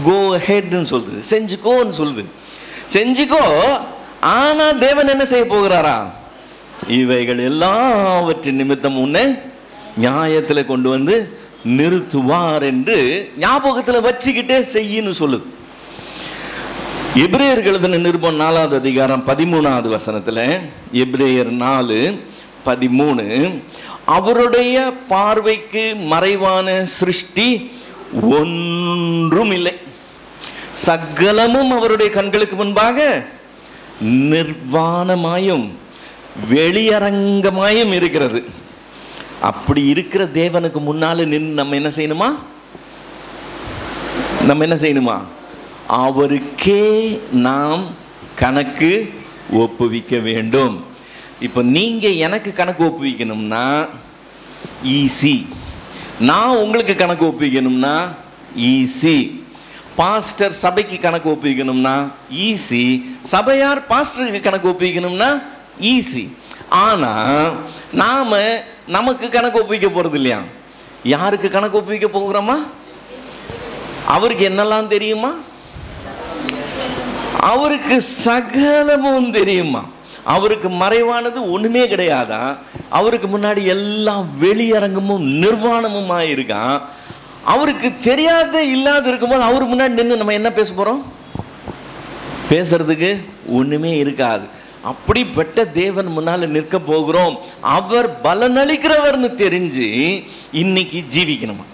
கோ ஹெட்னு சொல்லுது, செஞ்சுக்கோன்னு சொல்லுது. செஞ்சுக்கோ. ஆனா தேவன் என்ன செய்ய போகிறாரா? இவைகள் எல்லாவற்றின் நிமித்தம் உன்னை நியாயத்தில் கொண்டு வந்து நிறுத்துவார் என்று ஞாபகத்தில் வச்சுக்கிட்டே செய்யன்னு சொல்லுது. எபிரேயர் எழுதின நிருபம் 4வது அதிகாரம் 13வது வசனத்தில், எபிரேயர் 4:13, அவருடைய பார்வைக்கு மறைவான சிருஷ்டி ஒன்றும் இல்லை, சகலமும் அவருடைய கண்களுக்கு முன்பாக நிர்வாணமாயும் வெளியரங்கமாயும் இருக்கிறது. அப்படி இருக்கிற தேவனுக்கு முன்னால நின்று நம்ம என்ன செய்யணுமா? அவருக்கே நாம் கணக்கு ஒப்புவிக்க வேண்டும். இப்போ நீங்க எனக்கு கணக்கு ஒப்புவிக்கணும்னா ஈஸி, நான் உங்களுக்கு கணக்கு ஒப்புவிக்கணும்னா ஈஸி, பாஸ்டர் சபைக்கு கணக்கு ஒப்புவிக்கணும்னா ஈஸி, சபையார் பாஸ்டருக்கு கணக்கு ஒப்புவிக்கணும்னா ஈஸி. ஆனா நாம நமக்கு கணக்கு ஒப்புவிக்க போறது இல்லையா? யாருக்கு கணக்கு ஒப்புவிக்க போகிறோமா? அவருக்கு என்னெல்லாம் தெரியுமா? அவருக்கு சகலமும் தெரியுமா? அவருக்கு மறைவானது ஒண்ணுமே கிடையாதா? அவருக்கு முன்னாடி எல்லாம் வெளியரங்கமும் நிர்வாணமுமா இருக்கான். அவருக்கு தெரியாத இல்லாத இருக்கும்போது அவர் முன்னாடி நின்று நம்ம என்ன பேச போறோம்? பேசுறதுக்கு ஒண்ணுமே இருக்காது. அப்படிப்பட்ட தேவன் முன்னால நிற்க போகிறோம். அவர் பலனளிக்கிறவர்னு தெரிஞ்சு இன்னைக்கு ஜீவிக்கணுமா?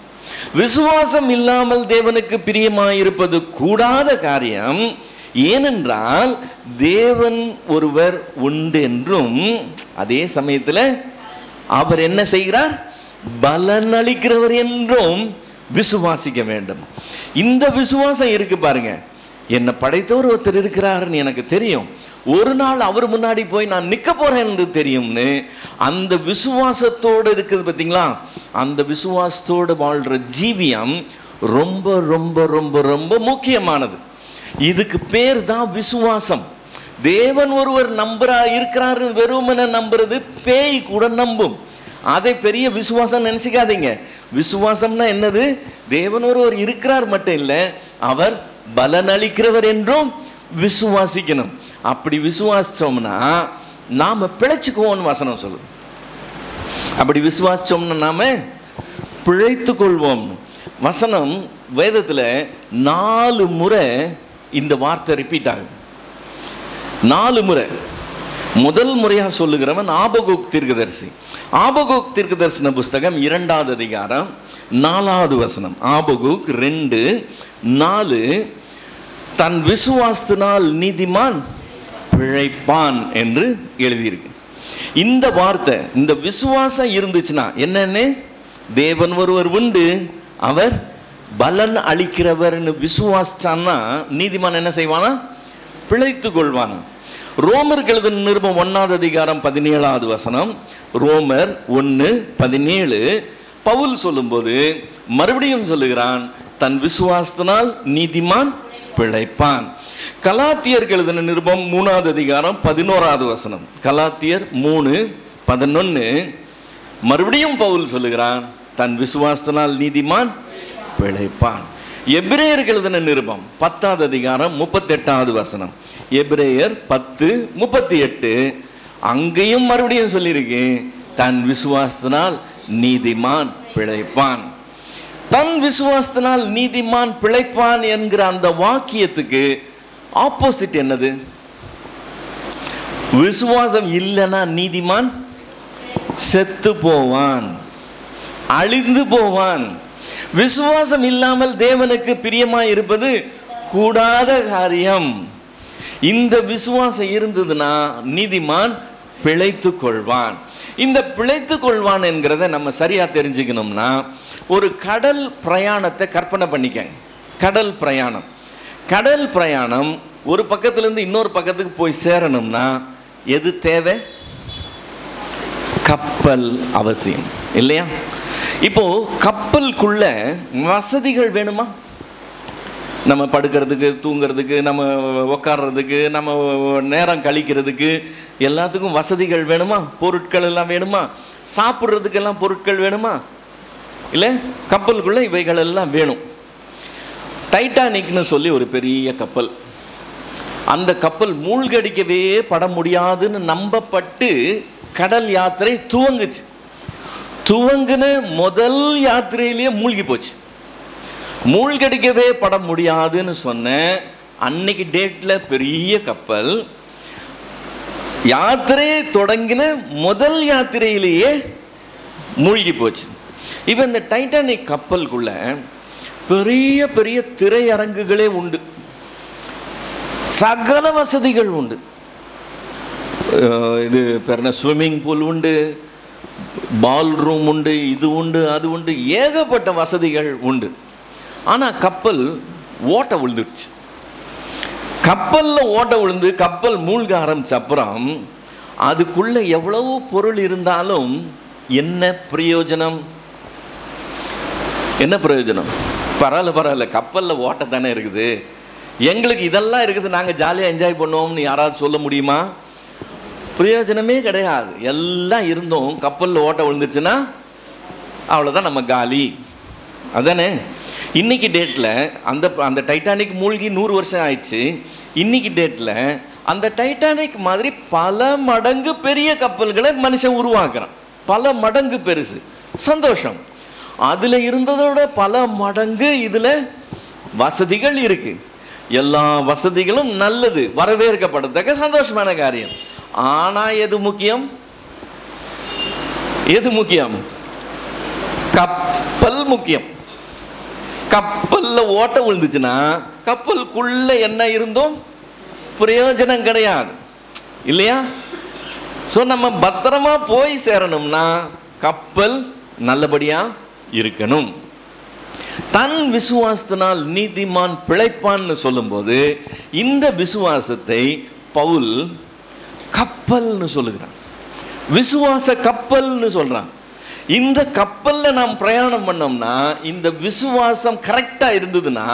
விசுவாசம் இல்லாமல் தேவனுக்கு பிரியமாயிருப்பது கூடாத காரியம். ஏனென்றால் தேவன் ஒருவர் உண்டு என்றும் அதே சமயத்தில் அவர் என்ன செய்கிறார்? பலனளிக்கிறவர் என்றும் விசுவாசிக்க வேண்டும். இந்த விசுவாசம் இருக்கு பாருங்க. என்னை படைத்தவர் ஒருத்தர் இருக்கிறாருன்னு எனக்கு தெரியும். ஒரு நாள் அவர் முன்னாடி போய் நான் நிற்க போறேன் என்று தெரியும்னு அந்த விசுவாசத்தோடு இருக்குது பார்த்தீங்களா? அந்த விசுவாசத்தோடு வாழ்ற ஜீவியம் ரொம்ப ரொம்ப ரொம்ப ரொம்ப முக்கியமானது. இதுக்கு பேர் தான் விசுவாசம். தேவன் ஒருவர் இருக்கிறாரு வெறுமனே நம்புறது பேய் கூட நம்பும். அதை பெரிய விசுவாசம் நினைச்சுக்காதீங்க. விசுவாசம்னா என்னது? தேவன் ஒருவர் இருக்கிறார் மட்டும் இல்லை, அவர் பலனளிக்கிறவர் என்றும் விசுவாசிக்கணும். அப்படி விசுவாசிச்சோம்னா நாம பிழைச்சுக்குவோம்னு வசனம் சொல்லுது. அப்படி விசுவாசிச்சோம்னா நாம பிழைத்து கொள்வோம். வசனம் வேதத்துல 4 முறை இந்த வார்த்தை ரிப்பீட் ஆகுது. 4 முறை. முதல் முறையா சொல்லுகிறவன் ஆபகூக் தீர்க்கதரிசி. ஆபகூக் தீர்க்கதரிசன புஸ்தகம் 2வது அதிகாரம் 4வது வசனம். ஆபகூக் 2:4 தன் விசுவாசத்தினால் நீதிமான் பிழைப்பான் என்று எழுதியிருக்கு. இந்த வார்த்தை, இந்த விசுவாசம் இருந்துச்சுன்னா என்னன்னு? தேவன் ஒருவர் உண்டு, அவர் பலன் அளிக்கிறவர்னு விசுவாசிச்சான்னா நீதிமான் என்ன செய்வானா? பிழைத்து கொள்வானா. ரோமருக்கு எழுதின நிருபம் 1வது அதிகாரம் 17வது வசனம். ரோமர் 1:17 பவுல் சொல்லும்போது மறுபடியும் சொல்லுகிறான், தன் விசுவாசத்தினால் நீதிமான் பிழைப்பான். கலாத்தியருக்கு எழுதின நிருபம் 3வது அதிகாரம் 11வது வசனம். கலாத்தியர் 3:11 மறுபடியும் பவுல் சொல்லுகிறான், தன் விசுவாசத்தினால் நீதிமான் பிழைப்பான். எபிரேயருக்கு எழுதின நிருபம் 10வது அதிகாரம் 38வது வசனம். எபிரேயர் 10:38 அங்கேயும் மறுபடியும் சொல்லியிருக்கு, தன் விசுவாசத்தினால் நீதிமான் பிழைப்பான். தன் விசுவாசத்தினால் நீதிமான் பிழைப்பான் என்கிற அந்த வாக்கியத்துக்கு ஆப்போசிட் என்னது? விசுவாசம் இல்லைன்னா நீதிமான் செத்து போவான், அழிந்து போவான். விசுவாசம் இல்லாமல் தேவனுக்கு பிரியமாய் இருப்பது கூடாத காரியம். இந்த விசுவாசம் இருந்ததுன்னா நீதிமான் பிழைத்து கொள்வான். இந்த பிழைத்து கொள்வான் என்கிறத நம்ம சரியா தெரிஞ்சுக்கணும்னா ஒரு கடல் பிரயாணத்தை கற்பனை பண்ணிக்கங்க. கடல் பிரயாணம். கடல் பிரயாணம் ஒரு பக்கத்திலிருந்து இன்னொரு பக்கத்துக்கு போய் சேரணும்னா எது தேவை? கப்பல் அவசியம் இல்லையா? இப்போ கப்பலுக்குள்ள வசதிகள் வேணுமா? நம்ம படுக்கிறதுக்கு, தூங்கிறதுக்கு, நம்ம உட்கார்றதுக்கு, நம்ம நேரம் கழிக்கிறதுக்கு எல்லாத்துக்கும் வசதிகள் வேணுமா? பொருட்கள் எல்லாம் வேணுமா? சாப்பிட்றதுக்கெல்லாம் பொருட்கள் வேணுமா? இல்லை, கப்பலுக்குள்ள இவைகள் எல்லாம் வேணும். டைட்டானிக்னு சொல்லி ஒரு பெரிய கப்பல், அந்த கப்பல் மூழ்கடிக்கவே பட முடியாதுன்னு நம்பப்பட்டு கடல் யாத்திரை துவங்குச்சு. துவங்கின முதல் யாத்திரையிலேயே மூழ்கி போச்சு. மூழ்கடிக்கவே பட முடியாதுன்னு சொன்ன அன்னைக்கு டேட்ல பெரிய கப்பல் யாத்திரையை தொடங்கின முதல் யாத்திரையிலேயே மூழ்கி போச்சு. இப்போ இந்த டைட்டானிக் கப்பலுக்குள்ள பெரிய பெரிய திரையரங்குகளே உண்டு, சகல வசதிகள் உண்டு. இது பேர் ஸ்விம்மிங் பூல் உண்டு, பால் ரூம் உண்டு, இது உண்டு, அது உண்டு, ஏகப்பட்ட வசதிகள் உண்டு. ஆனால் கப்பல் ஓட்ட விழுந்துடுச்சு. கப்பலில் ஓட்ட விழுந்து கப்பல் மூழ்க ஆரம்பிச்ச அப்புறம் அதுக்குள்ள எவ்வளவு பொருள் இருந்தாலும் என்ன பிரயோஜனம்? என்ன பிரயோஜனம்? பரவாயில்ல, கப்பலில் ஓட்ட தானே இருக்குது, எங்களுக்கு இதெல்லாம் இருக்குது, நாங்கள் ஜாலியாக என்ஜாய் பண்ணுவோம்னு யாராவது சொல்ல முடியுமா? பிரயோஜனமே கிடையாது. எல்லாம் இருந்தும் கப்பலில் ஓட்ட விழுந்துச்சுன்னா அவ்வளோதான், நம்ம காலி. அதானே இன்னைக்கு டேட்டில் அந்த டைட்டானிக் மூழ்கி 100 வருஷம் ஆயிடுச்சு. இன்னைக்கு டேட்டில் அந்த டைட்டானிக் மாதிரி பல மடங்கு பெரிய கப்பல்களை மனுஷன் உருவாக்குறான். பல மடங்கு பெருசு, சந்தோஷம். அதில் இருந்ததோட பல மடங்கு இதில் வசதிகள் இருக்கு. எல்லா வசதிகளும் நல்லது, வரவேற்கப்படத்தக்க சந்தோஷமான காரியம். ஆனால் எது முக்கியம்? எது முக்கியம்? கப்பல் முக்கியம். கப்பல்ல ஓட்ட விழுந்துச்சுன்னா கப்பலுக்குள்ள என்ன இருந்தும் பிரயோஜனம் கிடையாது, இல்லையா? ஸோ நம்ம பத்திரமா போய் சேரணும்னா கப்பல் நல்லபடியா இருக்கணும். தன் விசுவாசத்தினால் நீதிமான் பிழைப்பான்னு சொல்லும்போது இந்த விசுவாசத்தை பவுல் கப்பல்னு சொல்லுகிறான், விசுவாச கப்பல்னு சொல்றான். இந்த கப்பல்ல நாம் பிரயாணம் பண்ணோம்னா, இந்த விசுவாசம் கரெக்டா இருந்ததுன்னா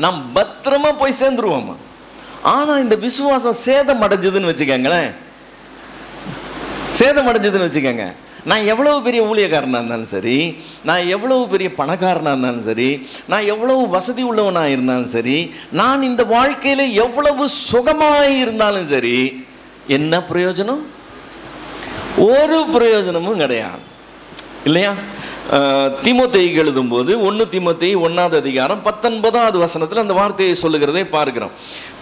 நாம் பத்திரமா போய் சேர்ந்துருவோம். ஆனா இந்த விசுவாசம் சேதம் அடைஞ்சதுன்னு வச்சுக்கோங்களேன், சேதம் அடைஞ்சதுன்னு வச்சுக்கோங்க, நான் எவ்வளவு பெரிய ஊழியக்காரனா இருந்தாலும் சரி, நான் எவ்வளவு பெரிய பணக்காரனா இருந்தாலும் சரி, நான் எவ்வளவு வசதி உள்ளவனா இருந்தாலும் சரி, நான் இந்த வாழ்க்கையில எவ்வளவு சுகமாய் இருந்தாலும் சரி, என்ன பிரயோஜனம்? ஒரு பிரயோஜனமும் கிடையாது, இல்லையா? தீமோத்தேயுக்கு எழுதும்போது 1 தீமோத்தேயு 1வது அதிகாரம் 19வது வசனத்தில் அந்த வார்த்தையை சொல்லுகிறதை பார்க்கிறோம்.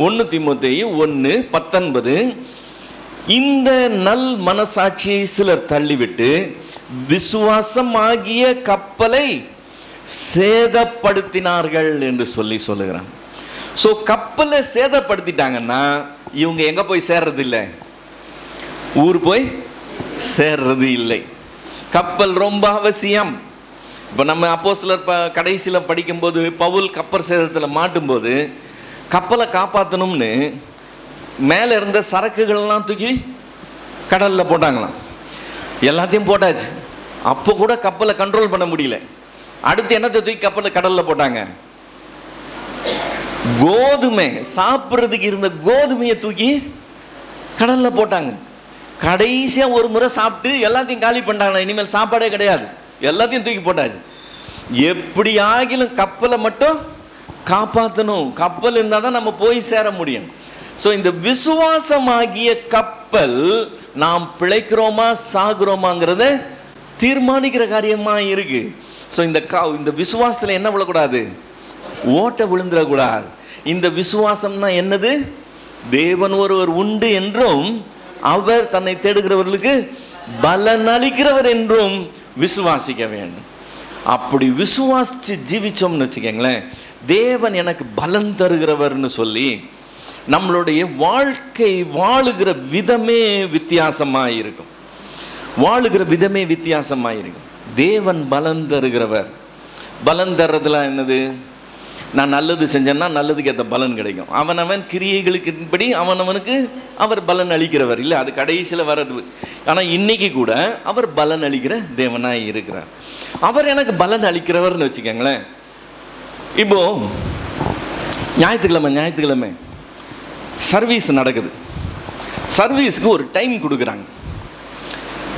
1 தீமோத்தேயு 1:19, இந்த நல் மனசாட்சியை சிலர் தள்ளிவிட்டு விசுவாசம் ஆகிய கப்பலை சேதப்படுத்தினார்கள் என்று சொல்லுகிறான். ஸோ கப்பலை சேதப்படுத்திட்டாங்கன்னா இவங்க எங்க போய் சேர்றது இல்லை, ஊர் போய் சேர்றது இல்லை. கப்பல் ரொம்ப அவசியம். இப்போ நம்ம அப்போஸ்தலர் கடைசியில் படிக்கும்போது பவுல் கப்பல் சேதத்தில் மாட்டும்போது கப்பலை காப்பாற்றணும்னு மேலே இருந்த சரக்குகள்லாம் தூக்கி கடலில் போட்டாங்களாம். எல்லாத்தையும் போட்டாச்சு, அப்போ கூட கப்பலை கண்ட்ரோல் பண்ண முடியல. அடுத்து என்னத்தை தூக்கி கப்பலை கடலில் போட்டாங்க? கோதுமை, சாப்பிட்றதுக்கு இருந்த கோதுமையை தூக்கி கடலில் போட்டாங்க. கடைசியாக ஒரு முறை சாப்பிட்டு எல்லாத்தையும் காலி பண்ணிட்டாங்க, இனிமேல் சாப்பாடே கிடையாது, எல்லாத்தையும் தூக்கி போட்டாச்சு. எப்படி ஆகிலும் கப்பலை மட்டும் காப்பாற்றணும், கப்பல் இருந்தால் தான் நம்ம போய் சேர முடியும். ஸோ இந்த விசுவாசமாகிய கப்பல் நாம் பிழைக்கிறோமா சாகுறோமாங்கிறத தீர்மானிக்கிற காரியமாக இருக்கு. ஸோ இந்த விசுவாசத்தில் என்ன விழக்கூடாது? ஓட்ட விழுந்துடக்கூடாது. இந்த விசுவாசம்னா என்னது? தேவன் ஒருவர் உண்டு என்றும் அவர் தன்னை தேடுகிறவர்களுக்கு பலன் அளிக்கிறவர் என்றும் விசுவாசிக்க வேண்டும். அப்படி விசுவாசிச்சு ஜீவிச்சோம்னு வச்சுக்கோங்களேன், தேவன் எனக்கு பலன் தருகிறவர்னு சொல்லி நம்மளுடைய வாழ்க்கை வாழுகிற விதமே வித்தியாசமாக இருக்கும். வாழுகிற விதமே வித்தியாசமாக இருக்கும். தேவன் பலன் தருகிறவர். பலன் தர்றதுலாம் என்னது? நான் நல்லது செஞ்சேன்னா நல்லதுக்கு ஏற்ற பலன் கிடைக்கும். அவனவன் கிரியைகளுக்குபடி அவனவனுக்கு அவர் பலன் அளிக்கிறவர் இல்லை, அது கடைசியில் வர்றது. ஆனால் இன்னைக்கு கூட அவர் பலன் அளிக்கிற தேவனாய் இருக்கிறார். அவர் எனக்கு பலன் அளிக்கிறவர்னு வச்சுக்கோங்களேன். இப்போ ஞாயிற்றுக்கிழமை சர்வீஸ் நடக்குது. சர்வீஸுக்கு ஒரு டைம் கொடுக்குறாங்க.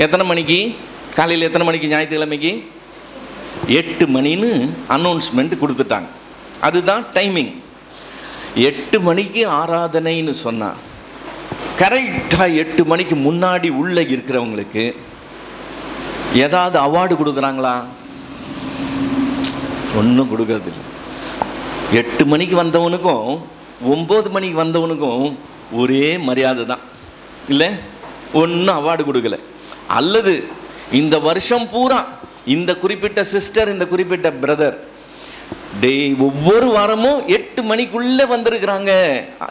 எத்தனை மணிக்கு? காலையில் எத்தனை மணிக்கு? ஞாயிற்றுக்கிழமைக்கு 8 மணின்னு அனௌன்ஸ்மெண்ட் கொடுத்துட்டாங்க. அதுதான் டைமிங். 8 மணிக்கு ஆராதனைன்னு சொன்னால் கரெக்டாக 8 மணிக்கு முன்னாடி உள்ளே இருக்கிறவங்களுக்கு ஏதாவது அவார்டு கொடுக்குறாங்களா? ஒன்றும் கொடுக்கறது இல்லை. 8 மணிக்கு வந்தவனுக்கும் 9 மணிக்கு வந்தவனுக்கும் ஒரே மரியாதை தான், இல்லை? ஒன்றும் அவார்டு கொடுக்கல. அல்லது இந்த வருஷம் பூரா இந்த குறிப்பிட்ட சிஸ்டர், இந்த குறிப்பிட்ட பிரதர் ஒவ்வொரு வாரமும் 8 மணிக்குள்ளே வந்திருக்கிறாங்க,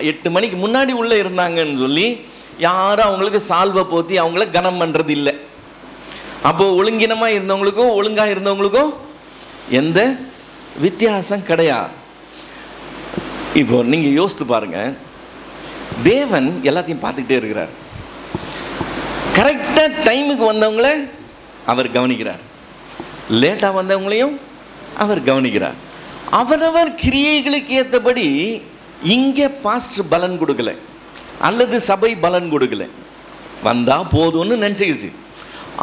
8 மணிக்கு முன்னாடி உள்ளே இருந்தாங்கன்னு சொல்லி யாரும் அவங்களுக்கு சால்வை போத்தி அவங்கள கனம் பண்ணுறது இல்லை. அப்போது ஒழுங்கினமாக இருந்தவங்களுக்கும் ஒழுங்காக இருந்தவங்களுக்கும் எந்த வித்தியாசம் கிடையாது. இப்போ நீங்கள் யோசித்து பாருங்கள், தேவன் எல்லாத்தையும் பார்த்துக்கிட்டே இருக்கிறார். கரெக்டாக டைமுக்கு வந்தவங்கள அவர் கவனிக்கிறார், லேட்டாக வந்தவங்களையும் அவர் கவனிக்கிறார். அவரவர் கிரியைகளுக்கு ஏற்றபடி இங்கே பாஸ்டர் பலன் கொடுக்கல, அல்லது சபை பலன் கொடுக்கல, வந்தால் போதும்னு நினச்சிக்கிச்சு.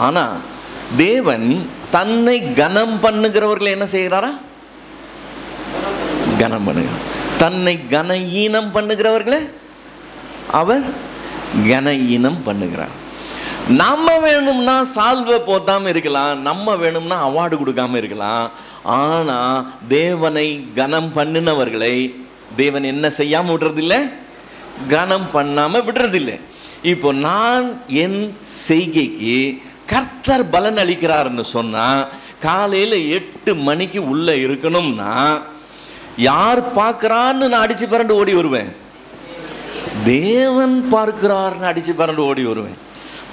ஆனால் தேவன் தன்னை கனம் பண்ணுகிறவர்களை என்ன செய்கிறாரா? கனம் பண்ணுகிறார். தன்னை கனஈனம் பண்ணுகிறவர்களை அவர் கனஈனம் பண்ணுகிறார். நம்ம வேணும்னா சால்வை போத்தாம இருக்கலாம், நம்ம வேணும்னா அவார்டு கொடுக்காம இருக்கலாம். ஆனா தேவனை கனம் பண்ணினவர்களை தேவன் என்ன செய்யாம விடுறதில்லை? கனம் பண்ணாம விடுறதில்லை. இப்போ நான் என் செய்கைக்கு கர்த்தர் பலன் அளிக்கிறார்னு சொன்னா, காலையில 8 மணிக்கு உள்ள இருக்கணும்னா யார் பார்க்கிறான்னு நான் அடிச்சு பரண்டு ஓடி வருவேன்? தேவன் பார்க்கிறார்னு அடிச்சு பரண்டு ஓடி வருவேன்.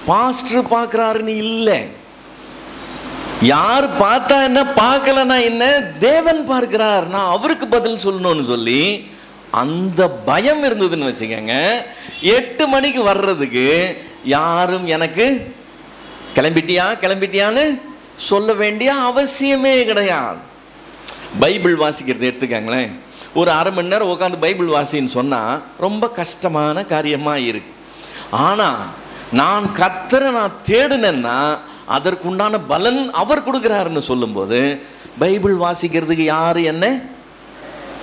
பாஸ்டர் பார்க்கிறாருன்னு இல்லை. யார் பார்த்தா என்ன, பார்க்கலன்னா என்ன, தேவன் பார்க்கிறார், நான் அவருக்கு பதில் சொல்லணும்னு சொல்லி அந்த பயம் இருந்ததுன்னு வச்சுக்கோங்க, 8 மணிக்கு வர்றதுக்கு யாரும் எனக்கு கிளம்பிட்டியான்னு சொல்ல வேண்டிய அவசியமே கிடையாது. பைபிள் வாசிக்கிறது எடுத்துக்கங்களேன். ஒரு அரை மணி நேரம் உட்காந்து பைபிள் வாசின்னு சொன்னால் ரொம்ப கஷ்டமான காரியமாக இருக்கு. ஆனால் நான் கர்த்தரை நான் தேடுனேன்னா அதற்குண்டான பலன் அவர் கொடுக்குறாருன்னு சொல்லும்போது, பைபிள் வாசிக்கிறதுக்கு யார் என்ன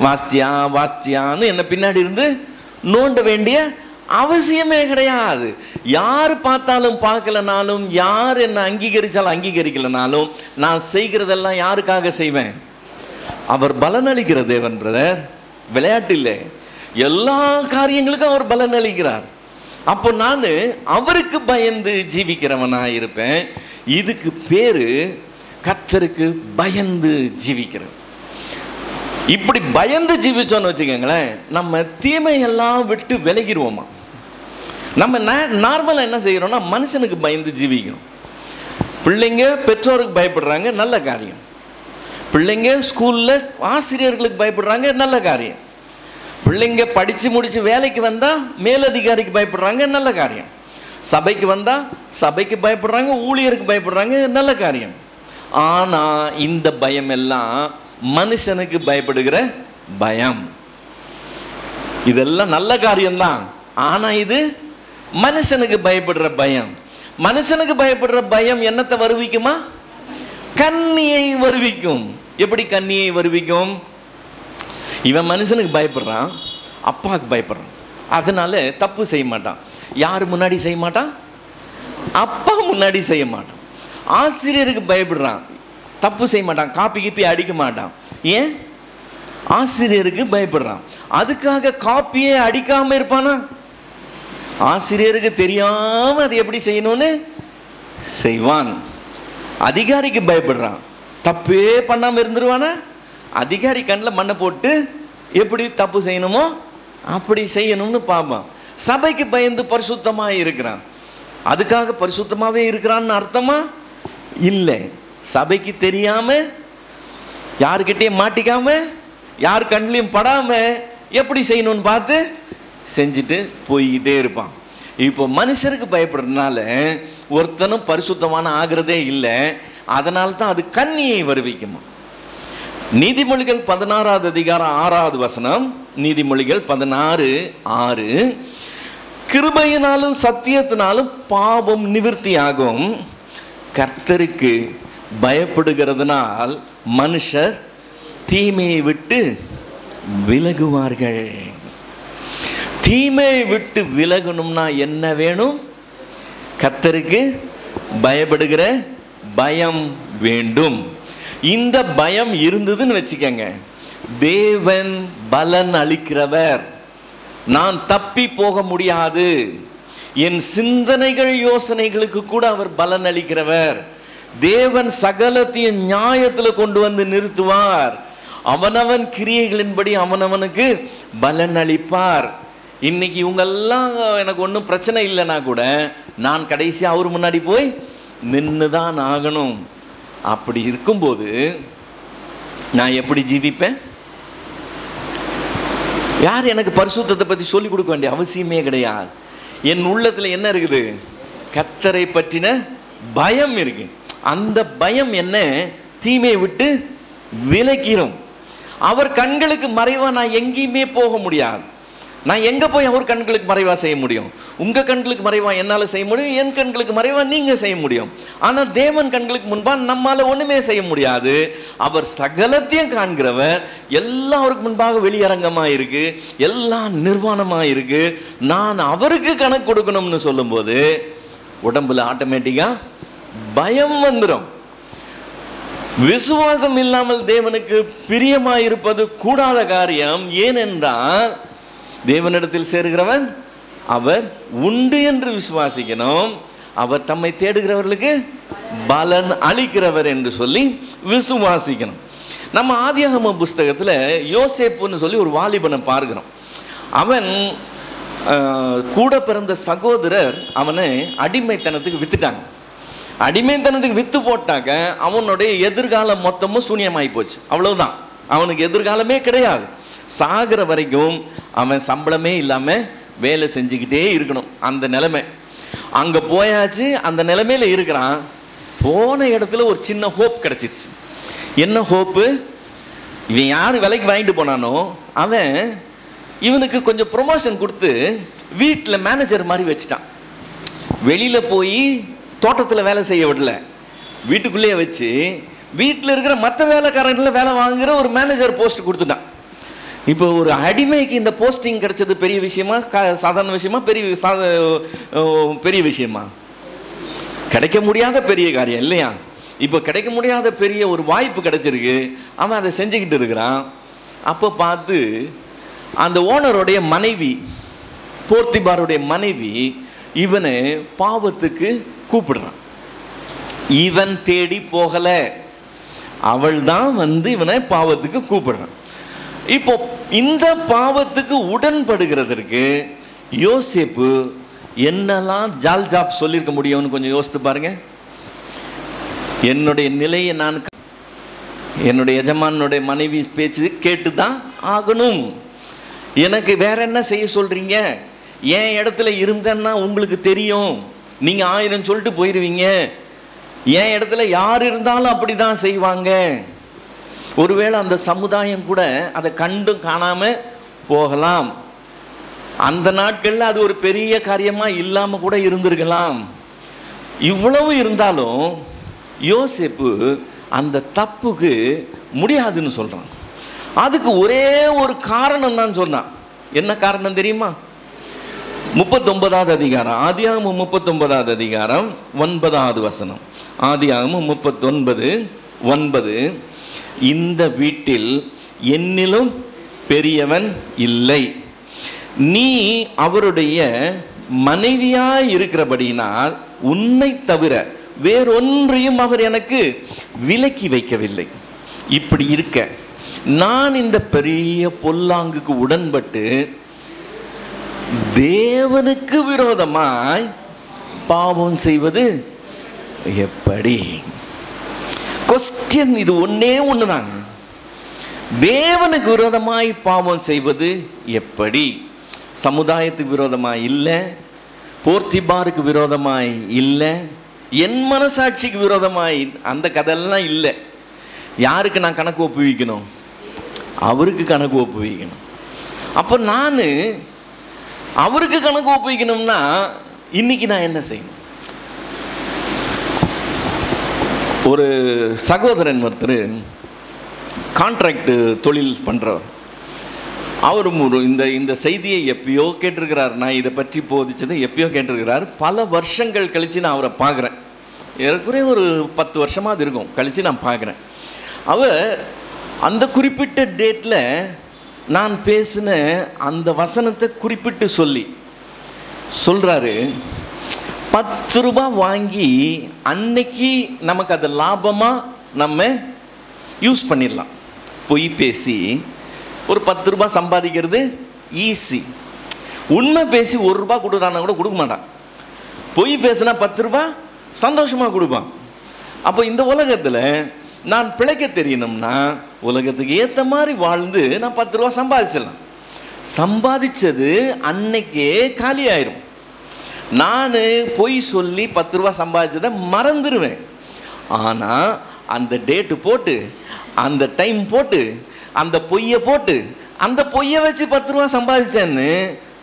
வாசியான்னு என்ன பின்னாடி இருந்து நோண்ட வேண்டிய அவசியமே கிடையாது. யார் பார்த்தாலும் பார்க்கலனாலும், யார் என்ன அங்கீகரிச்சாலும் அங்கீகரிக்கலனாலும், நான் செய்கிறதெல்லாம் யாருக்காக செய்வேன்? அவர் பலன் அளிக்கிற தேவன் பிரதர், விளையாட்டு இல்லை. எல்லா காரியங்களுக்கும் அவர் பலன் அளிக்கிறார். அப்போ நான் அவருக்கு பயந்து ஜீவிக்கிறவனா இருப்பேன். இதுக்கு பேரு கர்த்தருக்கு பயந்து ஜீவிக்கிறேன். இப்படி பயந்து ஜீவிச்சோன்னு வச்சுக்கோங்களேன், நம்ம தீமையெல்லாம் விட்டு விலகிடுவோமா. நம்ம நார்மலாக என்ன செய்கிறோம்னா மனுஷனுக்கு பயந்து ஜீவிக்கிறோம். பிள்ளைங்க பெற்றோருக்கு பயப்படுறாங்க, நல்ல காரியம். பிள்ளைங்க ஸ்கூலில் ஆசிரியர்களுக்கு பயப்படுறாங்க, நல்ல காரியம். பிள்ளைங்க படித்து முடித்து வேலைக்கு வந்தால் மேலதிகாரிக்கு பயப்படுறாங்க, நல்ல காரியம். சபைக்கு வந்தால் சபைக்கு பயப்படுறாங்க, ஊழியருக்கு பயப்படுறாங்க, நல்ல காரியம். ஆனால் இந்த பயம் எல்லாம் மனுஷனுக்கு பயப்படுகிற பயம். இதெல்லாம் நல்ல காரியம்தான். ஆனால் இது மனுஷனுக்கு பயப்படுற பயம். மனுஷனுக்கு பயப்படுற பயம் என்னத்தை வருவிக்குமா? கண்ணியை வருவிக்கும். எப்படி கண்ணியை வருவிக்கும்? இவன் மனுஷனுக்கு பயப்படுறான், அப்பாவுக்கு பயப்படுறான், அதனால தப்பு செய்ய மாட்டான். யார் முன்னாடி செய்ய மாட்டான்? அப்பா முன்னாடி செய்ய மாட்டான். ஆசிரியருக்கு பயப்படுறான், தப்பு செய்ய மாட்டான், காப்பி கீப்பி அடிக்க மாட்டான். ஏன்? ஆசிரியருக்கு பயப்படுறான். அதுக்காக காப்பியே அடிக்காம இருப்பானா? ஆசிரியருக்கு தெரியாம அது எப்படி செய்யணும்னு செய்வான். அதிகாரிக்கு பயப்படுறான், தப்பே பண்ணாம இருந்துருவானா? அதிகாரி கண்ணில் மண்ணை போட்டு எப்படி தப்பு செய்யணுமோ அப்படி செய்யணும்னு பார்ப்பான். சபைக்கு பயந்து பரிசுத்தமாக இருக்கிறான், அதுக்காக பரிசுத்தமாகவே இருக்கிறான்னு அர்த்தமா? இல்லை. சபைக்கு தெரியாம, யாருக்கிட்டையும் மாட்டிக்காம, யார் கண்ணிலையும் படாம எப்படி செய்யணும்னு பார்த்து செஞ்சுட்டு போய்கிட்டே இருப்பான். இப்போ மனுஷருக்கு பயப்படுறதுனால ஒருத்தனும் பரிசுத்தமான ஆகிறதே இல்லை. அதனால தான் அது கண்ணியை வருவிக்குமா. நீதிமொழிகள் 16வது அதிகாரம் 6வது வசனம், நீதிமொழிகள் 16:6, கிருபையினாலும் சத்தியத்தினாலும் பாவம் நிவிர்த்தியாகும், கர்த்தருக்கு பயப்படுகிறதுனால் மனுஷர் தீமையை விட்டு விலகுவார்கள். தீமையை விட்டு விலகணும்னா என்ன வேணும்? கர்த்தருக்கு பயப்படுகிற பயம் வேண்டும். இந்த பயம் இருந்ததுன்னு வச்சுக்கங்க, தேவன் பலன் அளிக்கிறவர். நான் தப்பி போக முடியாது. என் சிந்தனைகள் யோசனைகளுக்கு கூட அவர் பலன் அளிக்கிறவர். தேவன் சகலத்தையும் நியாயத்தில் கொண்டு வந்து நிறுத்துவார். அவனவன் கிரியைகளின்படி அவனவனுக்கு பலன் அளிப்பார். இன்னைக்கு இவங்கெல்லாம் எனக்கு ஒன்றும் பிரச்சனை இல்லைன்னா கூட நான் கடைசியாக அவர் முன்னாடி போய் நின்று தான் ஆகணும். அப்படி இருக்கும்போது நான் எப்படி ஜீவிப்பேன்? யார் எனக்கு பரிசுத்தத்தை பற்றி சொல்லிக் கொடுக்க வேண்டிய அவசியமே கிடையாது. என் உள்ளத்தில் என்ன இருக்குது? கர்த்தரை பற்றின பயம் இருக்கு. அந்த பயம் என்ன? தீமையை விட்டு விலக்கிறோம். அவர் கண்களுக்கு மறைவா நான் எங்கேயுமே போக முடியாது. நான் எங்க போய் அவர் கண்களுக்கு மறைவா செய்ய முடியும்? உங்க கண்களுக்கு மறைவா என்னால செய்ய முடியும், என் கண்களுக்கு மறைவா நீங்க செய்ய முடியும். ஆனா தேவன் கண்களுக்கு முன்பா நம்மால ஒண்ணுமே செய்ய முடியாது. அவர் சகலத்தையும் காண்கிறவர். எல்லாம் அவருக்கு முன்பாக வெளியரங்கமா இருக்கு, எல்லாம் நிர்வாணமா இருக்கு. நான் அவருக்கு கணக்கு கொடுக்கணும்னு சொல்லும் போது உடம்புல ஆட்டோமேட்டிக்கா பயம் வந்துடும். விசுவாசம் இல்லாமல் தேவனுக்கு பிரியமாயிருப்பது கூடாத காரியம். ஏனென்றால் தேவனிடத்தில் சேருகிறவன் அவர் உண்டு என்று விசுவாசிக்கணும். அவர் தம்மை தேடுகிறவர்களுக்கு பலன் அளிக்கிறவர் என்று சொல்லி விசுவாசிக்கணும். நம்ம ஆதியாகம புஸ்தகத்தில் யோசேப்புன்னு சொல்லி ஒரு வாலிபனை பார்க்கிறோம். அவன் கூட பிறந்த சகோதரர் அவனை அடிமைத்தனத்துக்கு வித்துட்டாங்க. அடிமைத்தனத்துக்கு வித்து போட்டாக்க அவனுடைய எதிர்காலம் மொத்தமும் சூன்யமாகி போச்சு. அவ்வளவுதான், அவனுக்கு எதிர்காலமே கிடையாது. சாகிற வரைக்கும் அவன் சம்பளமே இல்லாம வேலை செஞ்சுக்கிட்டே இருக்கணும். அந்த நிலைமை அங்க போயாச்சு. அந்த நிலைமையில இருக்கிறான். போன இடத்துல ஒரு சின்ன ஹோப் கிடைச்சிச்சு. என்ன ஹோப்பு? இவன் யாரு விலைக்கு வாங்கிட்டு போனானோ அவன் இவனுக்கு கொஞ்சம் ப்ரொமோஷன் கொடுத்து வீட்டில் மேனேஜர் மாதிரி வச்சுட்டான். வெளியில போய் தோட்டத்தில் வேலை செய்ய விடல, வீட்டுக்குள்ளேயே வச்சு வீட்டில் இருக்கிற மற்ற வேலைக்காரங்களில் வேலை வாங்குகிற ஒரு மேனேஜர் போஸ்ட் கொடுத்துட்டான். இப்போ ஒரு அடிமைக்கு இந்த போஸ்டிங் கிடைச்சது பெரிய விஷயமா, சாதாரண விஷயமா, பெரிய விஷயமா? கிடைக்க முடியாத பெரிய காரியம் இல்லையா? இப்போ கிடைக்க முடியாத பெரிய ஒரு வாய்ப்பு கிடைச்சிருக்கு. அவன் அதை செஞ்சுக்கிட்டு இருக்கிறான். அப்போ பார்த்து அந்த ஓனருடைய மனைவி, போர்த்திபாருடைய மனைவி, இவனை பாவத்துக்கு கூப்பிடுறான். இவன் தேடி போகல, அவள் தான் இவனை பாவத்துக்கு கூப்பிடுறான். இப்போ இந்த பாவத்துக்கு உடன்படுகிறதற்கு யோசேப்பு என்னெல்லாம் ஜால் ஜாப் சொல்லியிருக்க முடியும்னு கொஞ்சம் யோசித்து பாருங்க. என்னுடைய நிலையை நான் என்னுடைய எஜமானுடைய மனைவி பேச்சு கேட்டுதான் ஆகணும். எனக்கு வேற என்ன செய்ய சொல்றீங்க? என் இடத்துல இருந்தேன்னா உங்களுக்கு தெரியும், நீங்க 1000 சொல்லிட்டு போயிருவீங்க. என் இடத்துல யார் இருந்தாலும் அப்படிதான் செய்வாங்க. ஒருவேளை அந்த சமுதாயம் கூட அதை கண்டும் காணாம போகலாம். அந்த நாட்கள்ல அது ஒரு பெரிய காரியமா இல்லாம கூட இருந்திருக்கலாம். இவ்வளவு இருந்தாலும் யோசேப்பு அந்த தப்புக்கு முடியாதுன்னு சொல்றான். அதுக்கு ஒரே ஒரு காரணம் தான் சொன்னான். என்ன காரணம் தெரியுமா? 39வது அதிகாரம், ஆதியாகமம் 39வது அதிகாரம் 9வது வசனம். ஆதியாகமம் 39:9, இந்த வீட்டில் என்னிலும் பெரியவன் இல்லை, நீ அவருடைய மனைவியாய் இருக்கிறபடியினால் உன்னை தவிர வேறொன்றையும் அவர் எனக்கு விலக்கி வைக்கவில்லை. இப்படி இருக்க நான் இந்த பெரிய பொல்லாங்குக்கு உடன்பட்டு தேவனுக்கு விரோதமாய் பாவம் செய்வது எப்படி? கொஸ்டின் இது ஒன்னே ஒண்ணுதான். தேவனுக்கு விரோதமாய் பாவம் செய்வது எப்படி? சமுதாயத்துக்கு விரோதமாய் இல்லை, போர்த்திபாருக்கு விரோதமாய் இல்லை, என் மனசாட்சிக்கு விரோதமாய் அந்த கதையெல்லாம் இல்லை. யாருக்கு நான் கணக்கு ஒப்புவிக்கணும்? அவருக்கு கணக்கு ஒப்புவிக்கணும். அப்போ நான் அவருக்கு கணக்கு ஒப்புவிக்கணும்னா இன்னைக்கு நான் என்ன செய்யணும்? ஒரு சகோதரன் ஒருத்தர் கான்ட்ராக்ட் தொழில் பண்றவர். அவரும் இந்த செய்தியை எப்பயோ கேட்டிருக்கிறார். நான் இதை பற்றி போதிச்சதை எப்பயோ கேட்டிருக்கிறார். பல வருஷங்கள் கழித்து நான் அவரை பார்க்குறேன். ஏறக்குறைய ஒரு 10 வருஷமாக அது இருக்கும் கழித்து நான் பார்க்குறேன். அவர் அந்த குறிப்பிட்ட டேட்டில் நான் பேசின அந்த வசனத்தை குறிப்பிட்டு சொல்கிறாரு, 10 ரூபாய் வாங்கி அன்னைக்கு நமக்கு அது லாபமாக நம்ம யூஸ் பண்ணிடலாம். பொய் பேசி ஒரு 10 ரூபாய் சம்பாதிக்கிறது ஈஸி. உண்மை பேசி 1 ரூபாய் கொடுக்குறான்னா கூட கொடுக்க மாட்டான். பொய் பேசினா 10 ரூபாய் சந்தோஷமாக கொடுப்பான். அப்போ இந்த உலகத்தில் நான் பிழைக்க தெரியணும்னா உலகத்துக்கு ஏற்ற மாதிரி வாழ்ந்து நான் 10 ரூபா சம்பாதிச்சிடலாம். சம்பாதிச்சது அன்னைக்கே காலி ஆயிரும். நான் பொய் சொல்லி 10 ரூபா சம்பாதிச்சதை மறந்துடுவேன். ஆனால் அந்த டேட்டு போட்டு, அந்த டைம் போட்டு, அந்த பொய்யை போட்டு, அந்த பொய்யை வச்சு 10 ரூபா சம்பாதிச்சேன்னு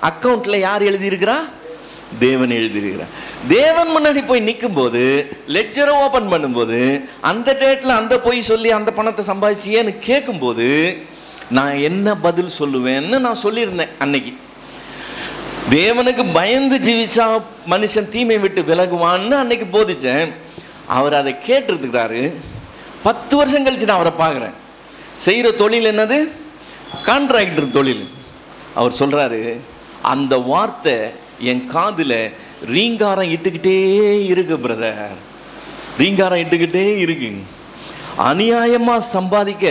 அக்கௌண்ட்ல யார் எழுதியிருக்கிறா? தேவன் எழுதியிருக்கிறார். தேவன் முன்னாடி போய் நிற்கும் போது, லெட்ஜரை ஓபன் பண்ணும்போது, அந்த டேட்ல அந்த பொய் சொல்லி அந்த பணத்தை சம்பாதிச்சியேன்னு கேட்கும்போது நான் என்ன பதில் சொல்லுவேன்னு நான் சொல்லியிருந்தேன் அன்னைக்கு. தேவனுக்கு பயந்து ஜீவிச்சா மனுஷன் தீமை விட்டு விலகுவான்னு அன்னைக்கு போதிச்சேன். அவர் அதை கேட்டிருக்கிறாரு. 10 வருஷம் கழிச்சு நான் அவரை பார்க்குறேன். செய்கிற தொழில் என்னது? கான்ட்ராக்டர் தொழில். அவர் சொல்றாரு, அந்த வார்த்தை என் காதுல ரீங்காரம் இட்டுக்கிட்டே இருக்கு பிரதர், ரீங்காரம் இட்டுக்கிட்டே இருக்கு. அநியாயமா சம்பாதிக்க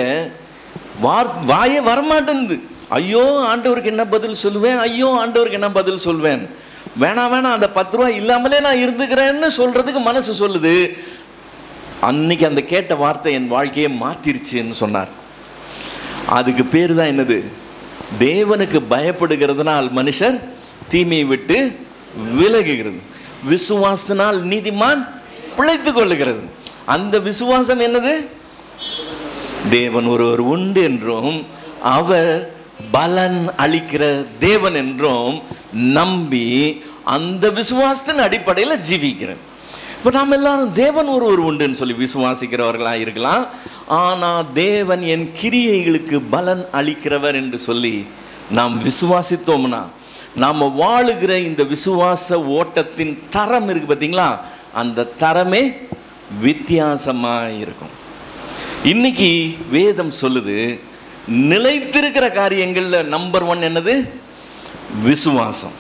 வாயே வரமாட்டேங்குது. ஐயோ ஆண்டவருக்கு என்ன பதில் சொல்லுவேன், ஐயோ ஆண்டவருக்கு என்ன பதில் சொல்வேன். வேணாம் வேணாம், அந்த 10 ரூபா இல்லாமலே நான் இருந்துக்கிறேன்னு சொல்றதுக்கு மனசு சொல்லுது. அன்னைக்கு அந்த கேட்ட வார்த்தை என் வாழ்க்கையை மாத்திருச்சுன்னு சொன்னார். அதுக்கு பேரு தான் என்னது? தேவனுக்கு பயப்படுகிறதுனால் மனுஷர் தீமையை விட்டு விலகுகிறது, விசுவாசத்தினால் நீதிமான் பிழைத்துக் கொள்ளுகிறது. அந்த விசுவாசம் என்னது? தேவன் ஒருவர் உண்டு என்றும் அவர் பலன் அளிக்கிற தேவன் என்றும் நம்பி அந்த விசுவாசத்தின் அடிப்படையில் ஜீவிக்கிறது. இப்போ நாம் எல்லாரும் தேவன் ஒருவர் உண்டுன்னு சொல்லி விசுவாசிக்கிறவர்களா இருக்கலாம். ஆனால் தேவன் என் கிரியைகளுக்கு பலன் அளிக்கிறவர் என்று சொல்லி நாம் விசுவாசித்தோம்னா நாம் வாழுகிற இந்த விசுவாச ஓட்டத்தின் தரம் இருக்கு பார்த்தீங்களா, அந்த தரமே வித்தியாசமாக இருக்கும். இன்னைக்கு வேதம் சொல்லுது, நிலைத்திருக்கிற காரியங்களில் நம்பர் 1 என்னது? விசுவாசம்.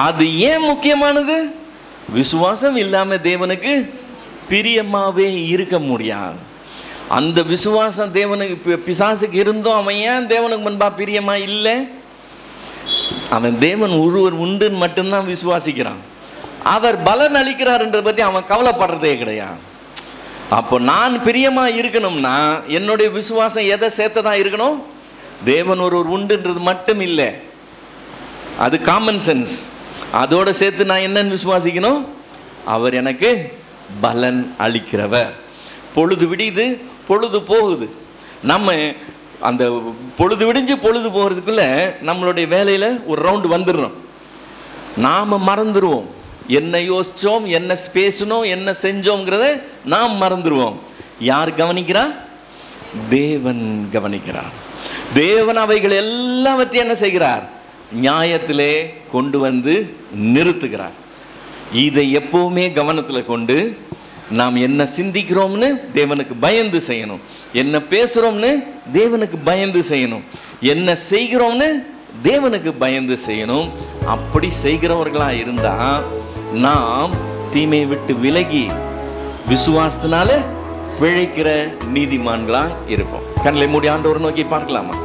அது ஏன் முக்கியமானது? விசுவாசம் இல்லாமல் தேவனுக்கு பிரியமாவே இருக்க முடியாது. அந்த விசுவாசம் தேவனுக்கு பிசாசுக்கு இருந்தோம், அவன் ஏன் தேவனுக்கு முன்பா பிரியமா இல்லை? அவன் தேவன் ஒருவர் உண்டுன்னு மட்டும்தான் விசுவாசிக்கிறான். அவர் பலன் அளிக்கிறார்ன்றதை பற்றி அவன் கவலைப்படுறதே கிடையாது. அப்போ நான் பிரியமா இருக்கணும்னா என்னுடைய விசுவாசம் எதை சேர்த்ததா இருக்கணும்? தேவன் ஒருவர் உண்டுன்றது மட்டும் இல்லை, அது காமன் சென்ஸ். அதோட சேர்த்து நான் என்னன்னு விசுவாசிக்கணும்? அவர் எனக்கு பலன் அளிக்கிறவர். பொழுது விடியுது, பொழுது போகுது. நம்ம அந்த பொழுது விடிஞ்சு பொழுது போகிறதுக்குள்ள நம்மளுடைய வேலையில் ஒரு ரவுண்டு வந்துடுறோம். நாம் மறந்துடுவோம் என்ன யோசித்தோம், என்ன பேசணும், என்ன செஞ்சோங்கிறத நாம் மறந்துடுவோம். யார் கவனிக்கிறா? தேவன் கவனிக்கிறார். தேவன் அவைகள் எல்லாவற்றையும் என்ன செய்கிறார்? நியாயத்திலே கொண்டு வந்து நிறுத்துகிறார். இதை எப்பவுமே கவனத்தில் கொண்டு நாம் என்ன சிந்திக்கிறோம்னு தேவனுக்கு பயந்து செய்யணும், என்ன பேசுகிறோம்னு தேவனுக்கு பயந்து செய்யணும், என்ன செய்கிறோம்னு தேவனுக்கு பயந்து செய்யணும். அப்படி செய்கிறவர்களாக இருந்தால் நாம் தீமையை விட்டு விலகி விசுவாசத்தினால பிழைக்கிற நீதிமான்களாக இருப்போம். கண்களை மூடி ஆண்டவரை நோக்கி பார்க்கலாமா?